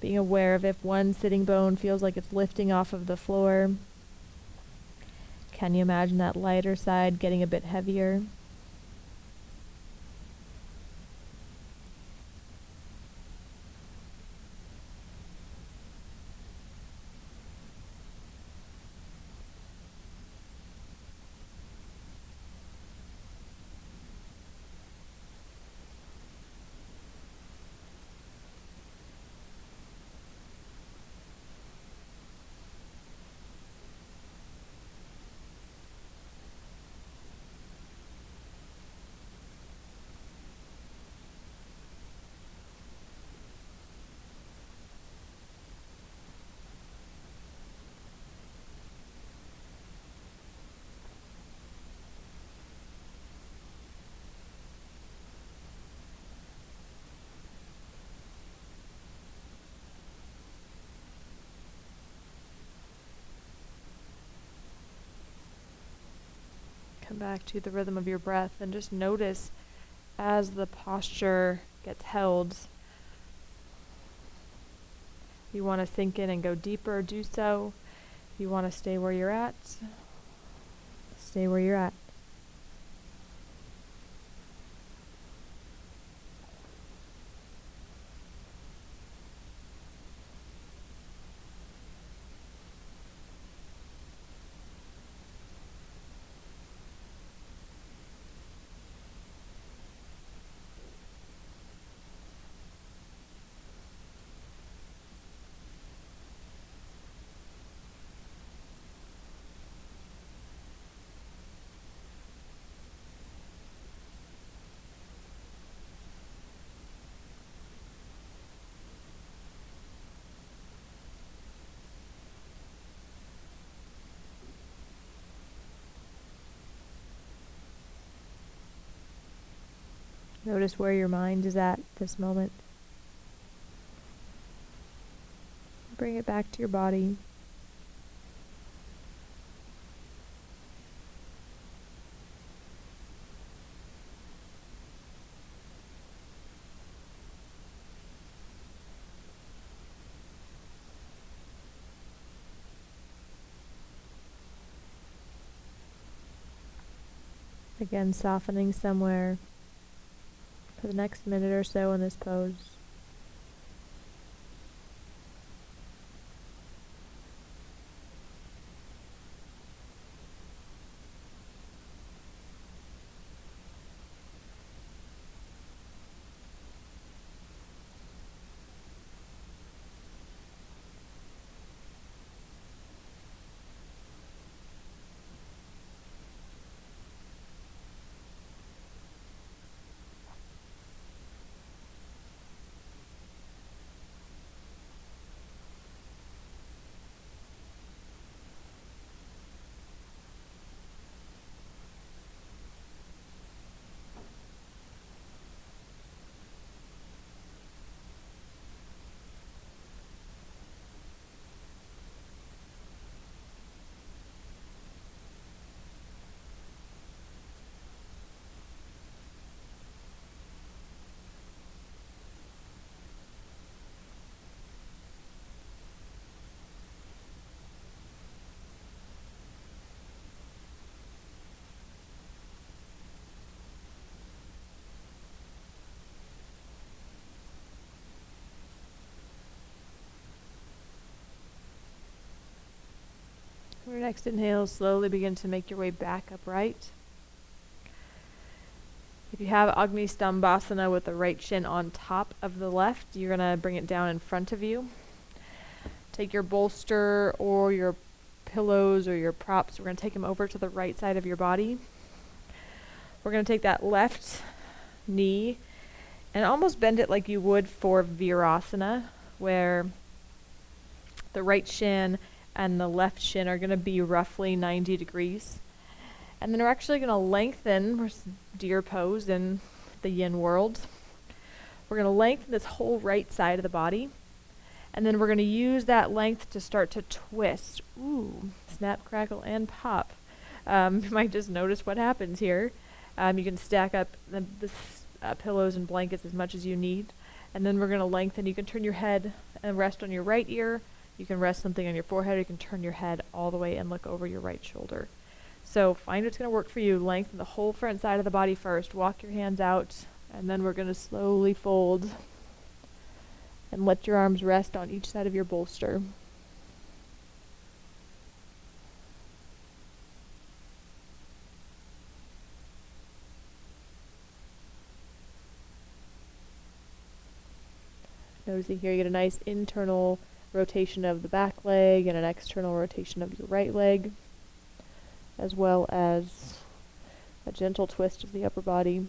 Being aware of if one sitting bone feels like it's lifting off of the floor. Can you imagine that lighter side getting a bit heavier? Come back to the rhythm of your breath and just notice as the posture gets held. If you want to sink in and go deeper, do so. If you want to stay where you're at, stay where you're at. Notice where your mind is at this moment. Bring it back to your body. Again, softening somewhere for the next minute or so in this pose. For your next inhale, slowly begin to make your way back upright. If you have Agni Stambhasana with the right shin on top of the left, you're going to bring it down in front of you. Take your bolster or your pillows or your props. We're going to take them over to the right side of your body. We're going to take that left knee and almost bend it like you would for Virasana, where the right shin and the left shin are going to be roughly 90 degrees. And then we're actually going to lengthen, deer pose in the yin world. We're going to lengthen this whole right side of the body. And then we're going to use that length to start to twist. Ooh, snap, crackle, and pop. You might just notice what happens here. You can stack up the pillows and blankets as much as you need. And then we're going to lengthen. You can turn your head and rest on your right ear. You can rest something on your forehead. You can turn your head all the way and look over your right shoulder. So find what's going to work for you. Lengthen the whole front side of the body first. Walk your hands out, and then we're going to slowly fold and let your arms rest on each side of your bolster. Noticing here you get a nice internal rotation of the back leg and an external rotation of your right leg, as well as a gentle twist of the upper body.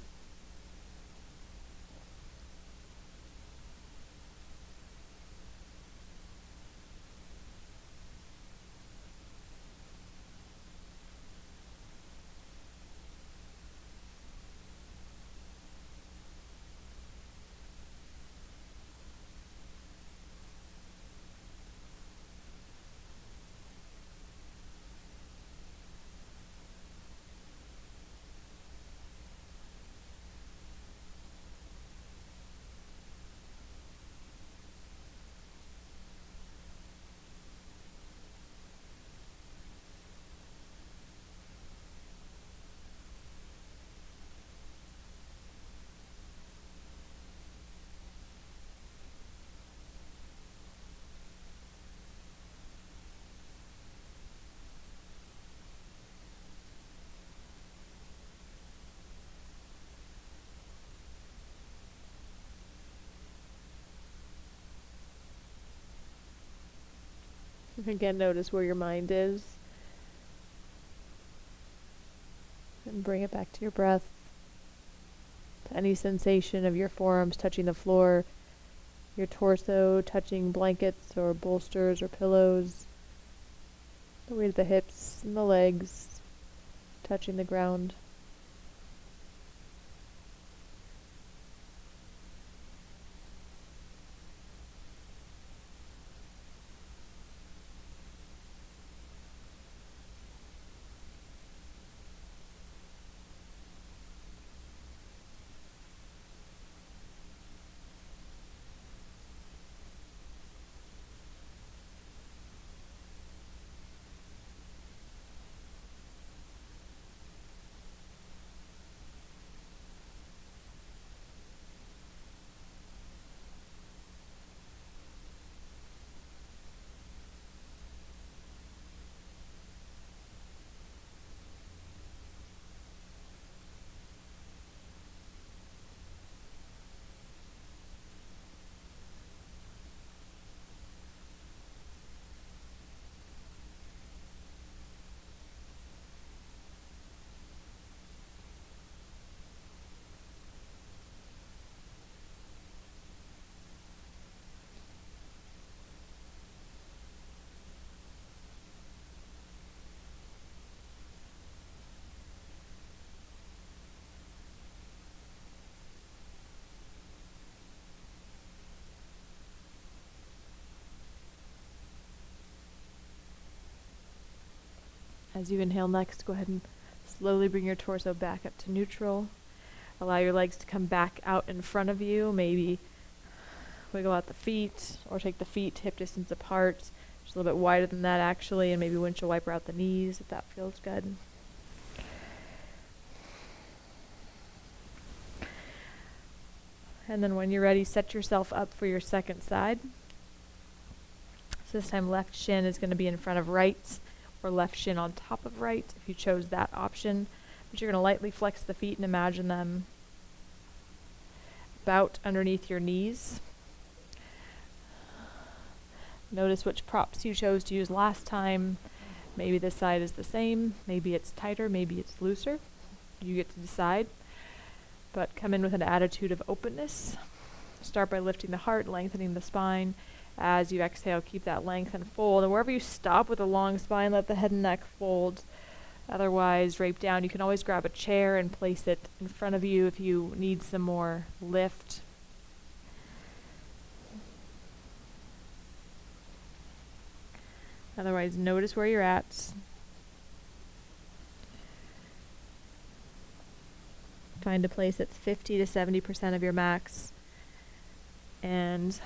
Again, notice where your mind is. And bring it back to your breath. To any sensation of your forearms touching the floor, your torso touching blankets or bolsters or pillows, the weight of the hips and the legs touching the ground. As you inhale next, go ahead and slowly bring your torso back up to neutral. Allow your legs to come back out in front of you. Maybe wiggle out the feet, or take the feet hip distance apart, just a little bit wider than that actually, and maybe windshield wiper out the knees if that feels good. And then when you're ready, set yourself up for your second side. So this time left shin is going to be in front of right, or left shin on top of right if you chose that option. But you're going to lightly flex the feet and imagine them about underneath your knees. Notice which props you chose to use last time. Maybe this side is the same, maybe it's tighter, maybe it's looser. You get to decide. But come in with an attitude of openness. Start by lifting the heart, lengthening the spine. As you exhale, keep that length and fold. And wherever you stop with a long spine, let the head and neck fold. Otherwise, drape down. You can always grab a chair and place it in front of you if you need some more lift. Otherwise, notice where you're at. Find a place that's 50 to 70% of your max. And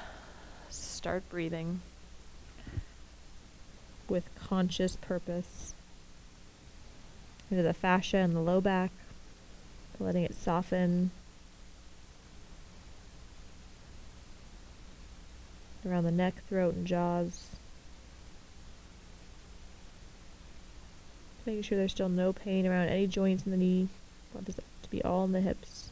start breathing with conscious purpose into the fascia and the low back, letting it soften around the neck, throat, and jaws. Making sure there's still no pain around any joints in the knee. I want this to be all in the hips.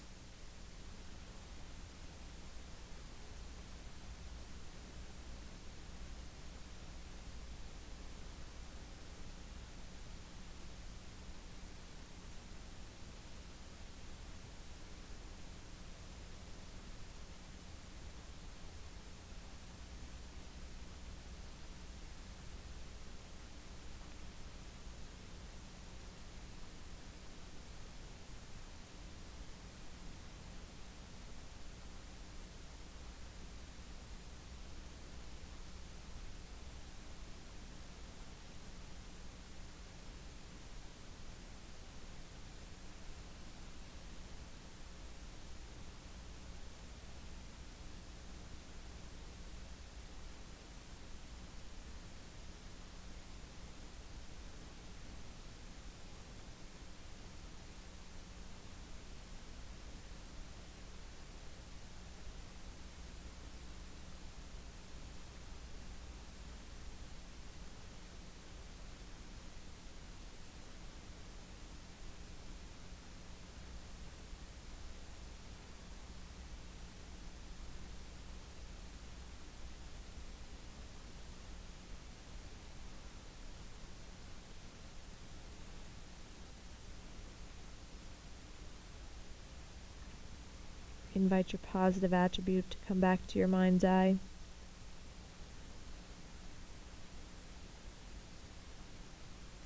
Invite your positive attribute to come back to your mind's eye.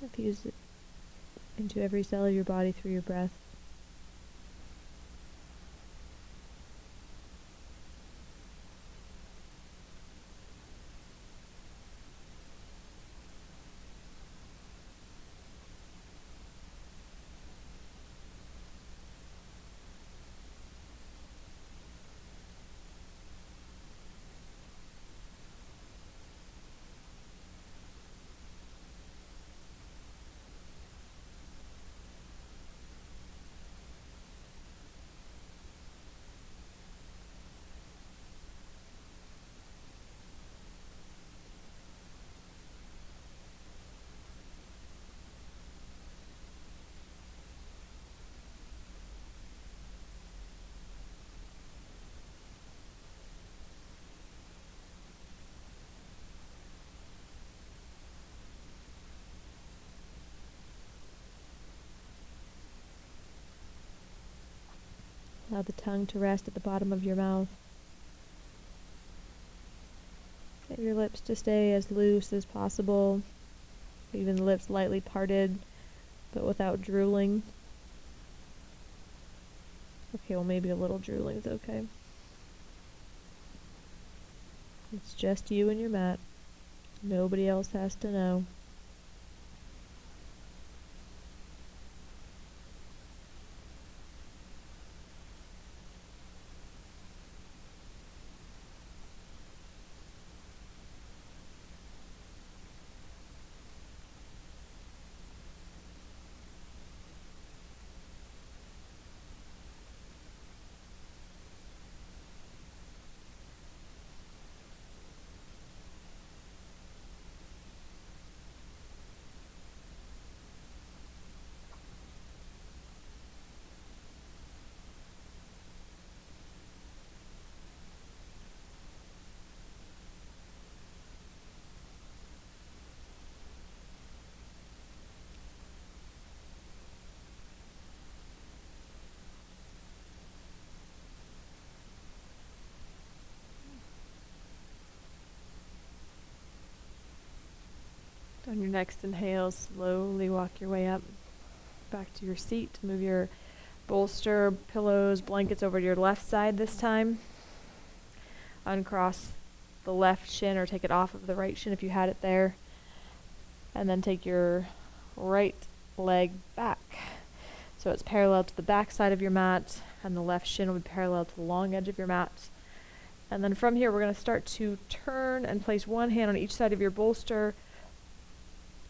Infuse it into every cell of your body through your breath. Allow the tongue to rest at the bottom of your mouth. Get your lips to stay as loose as possible, even the lips lightly parted, but without drooling. Okay, well maybe a little drooling is okay. It's just you and your mat. Nobody else has to know. On your next inhale, slowly walk your way up back to your seat. Move your bolster, pillows, blankets over to your left side this time. Uncross the left shin or take it off of the right shin if you had it there. And then take your right leg back. So it's parallel to the back side of your mat, and the left shin will be parallel to the long edge of your mat. And then from here, we're going to start to turn and place one hand on each side of your bolster.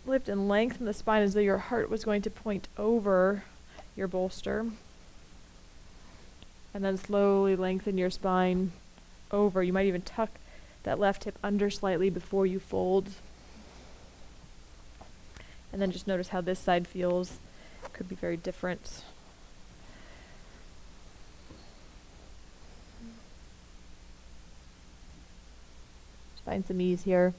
Lift and lengthen the spine as though your heart was going to point over your bolster. And then slowly lengthen your spine over. You might even tuck that left hip under slightly before you fold. And then just notice how this side feels. Could be very different. Just find some ease here.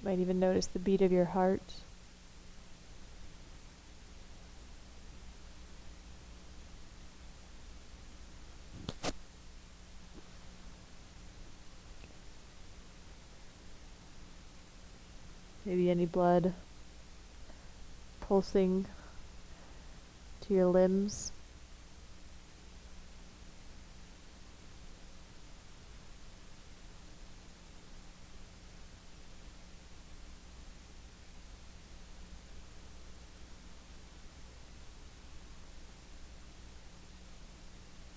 You might even notice the beat of your heart. Maybe any blood pulsing to your limbs.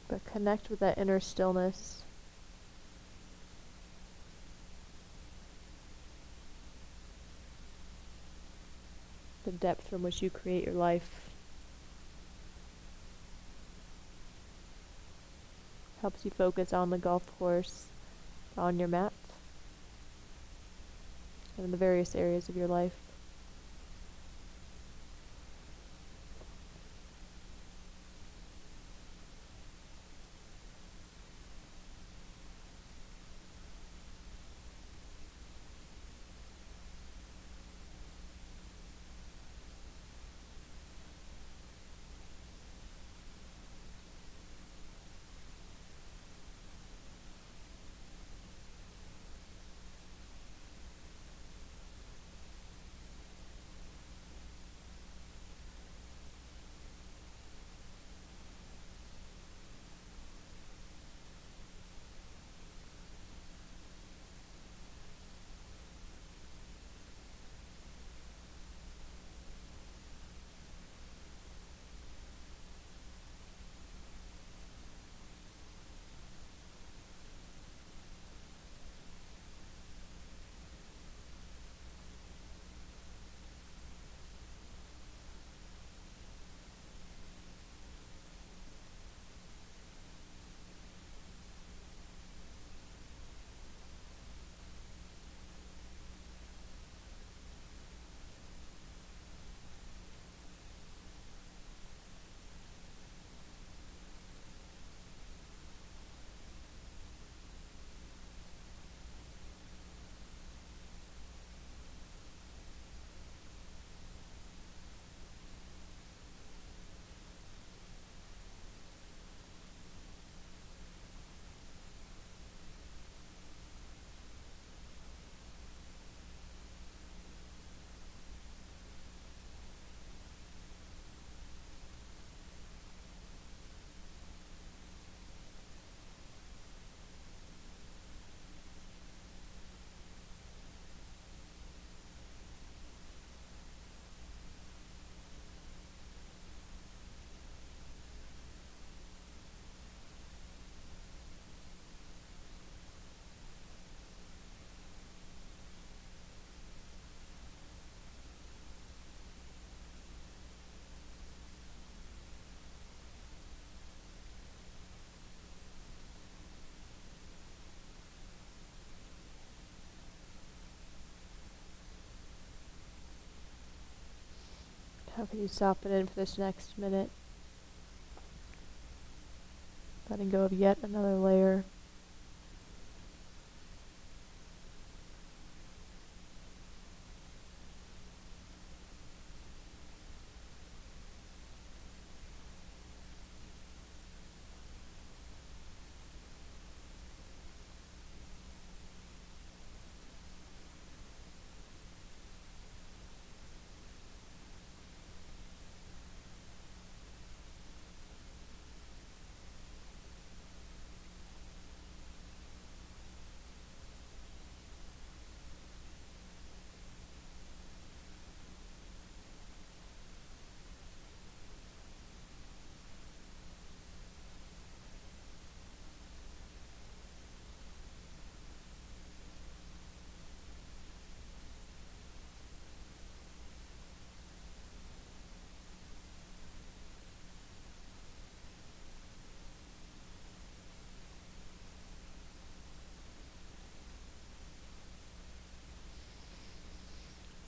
But connect with that inner stillness. The depth from which you create your life. Helps you focus on the golf course, on your mat, and in the various areas of your life. How can you soften in for this next minute? Letting go of yet another layer.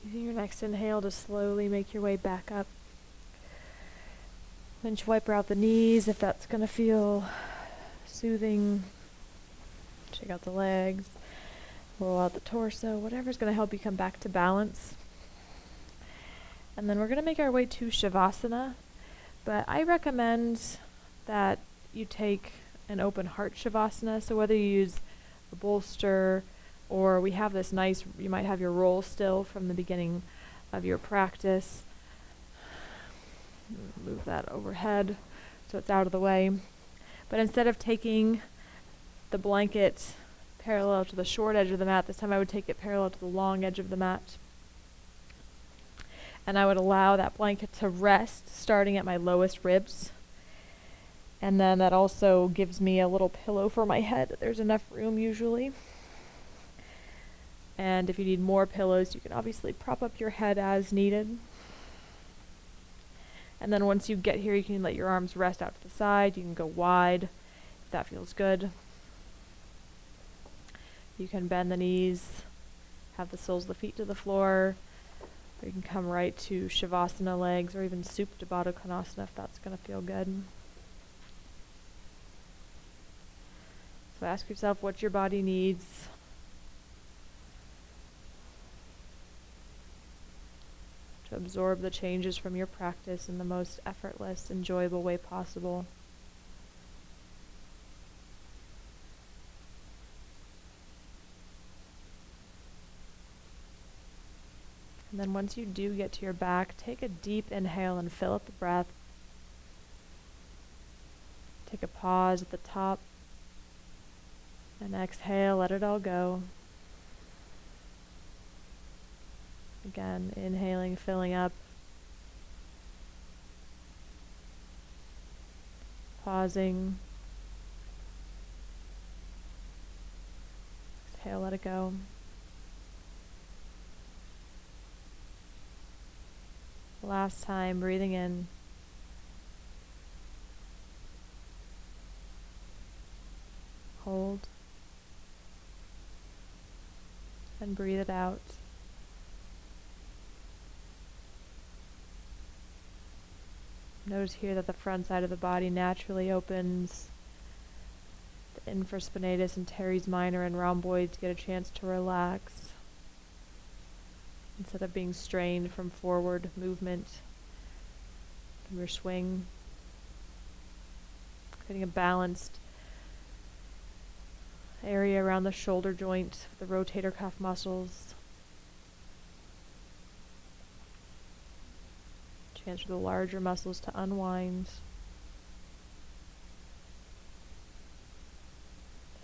Using your next inhale to slowly make your way back up. Winch wiper out the knees if that's going to feel soothing. Shake out the legs. Roll out the torso. Whatever's going to help you come back to balance. And then we're going to make our way to shavasana. But I recommend that you take an open heart shavasana. So whether you use a bolster, or we have this nice, you might have your roll still from the beginning of your practice. Move that overhead so it's out of the way. But instead of taking the blanket parallel to the short edge of the mat, this time I would take it parallel to the long edge of the mat. And I would allow that blanket to rest starting at my lowest ribs. And then that also gives me a little pillow for my head. There's enough room usually. And if you need more pillows, you can obviously prop up your head as needed. And then once you get here, you can let your arms rest out to the side. You can go wide if that feels good. You can bend the knees, have the soles of the feet to the floor, or you can come right to shavasana legs, or even supta baddha konasana if that's going to feel good. So ask yourself what your body needs. To absorb the changes from your practice in the most effortless, enjoyable way possible. And then once you do get to your back, take a deep inhale and fill up the breath. Take a pause at the top. And exhale, let it all go. Again, inhaling, filling up. Pausing. Exhale, let it go. Last time, breathing in. Hold. And breathe it out. Notice here that the front side of the body naturally opens. The infraspinatus and teres minor and rhomboids get a chance to relax instead of being strained from forward movement from your swing. Creating a balanced area around the shoulder joint, the rotator cuff muscles. Chance for the larger muscles to unwind.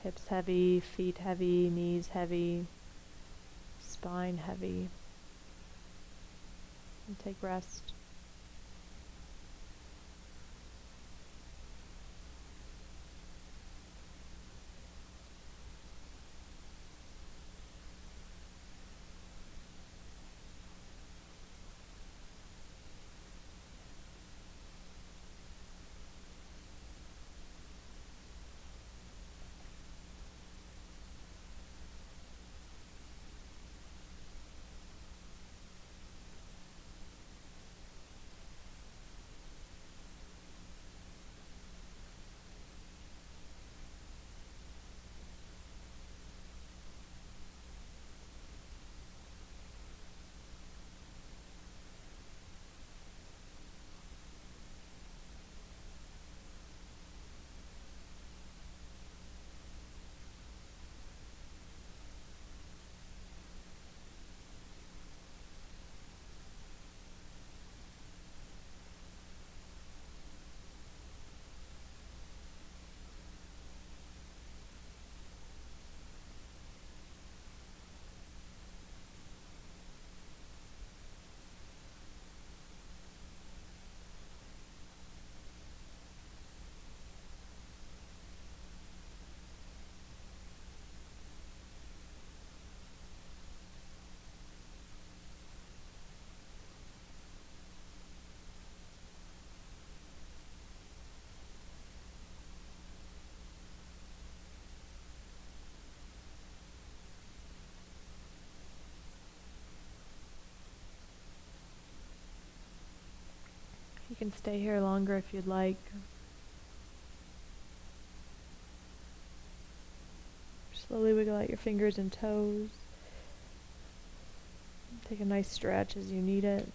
Hips heavy, feet heavy, knees heavy, spine heavy. And take rest. can stay here longer if you'd like. Slowly wiggle out your fingers and toes. Take a nice stretch as you need it.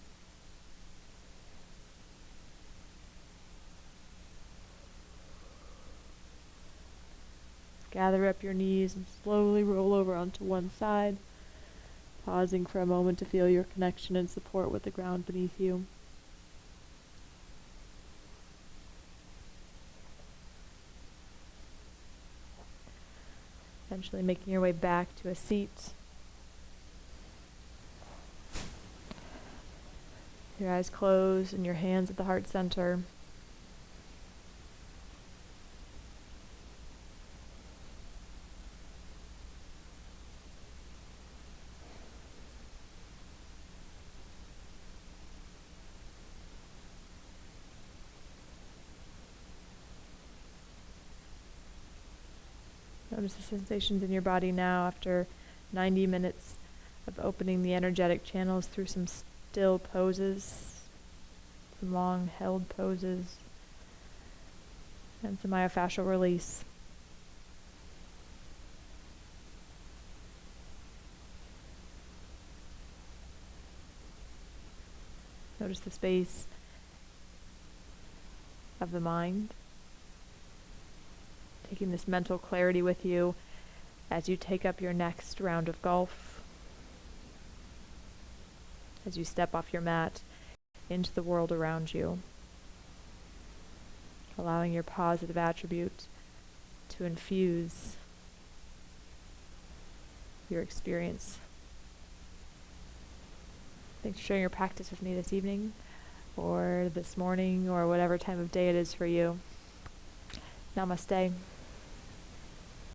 Gather up your knees and slowly roll over onto one side, pausing for a moment to feel your connection and support with the ground beneath you. Eventually making your way back to a seat. Your eyes closed and your hands at the heart center. Notice the sensations in your body now after 90 minutes of opening the energetic channels through some still poses, some long held poses, and some myofascial release. Notice the space of the mind. Taking this mental clarity with you as you take up your next round of golf, as you step off your mat into the world around you, allowing your positive attribute to infuse your experience. Thanks for sharing your practice with me this evening, or this morning, or whatever time of day it is for you. Namaste.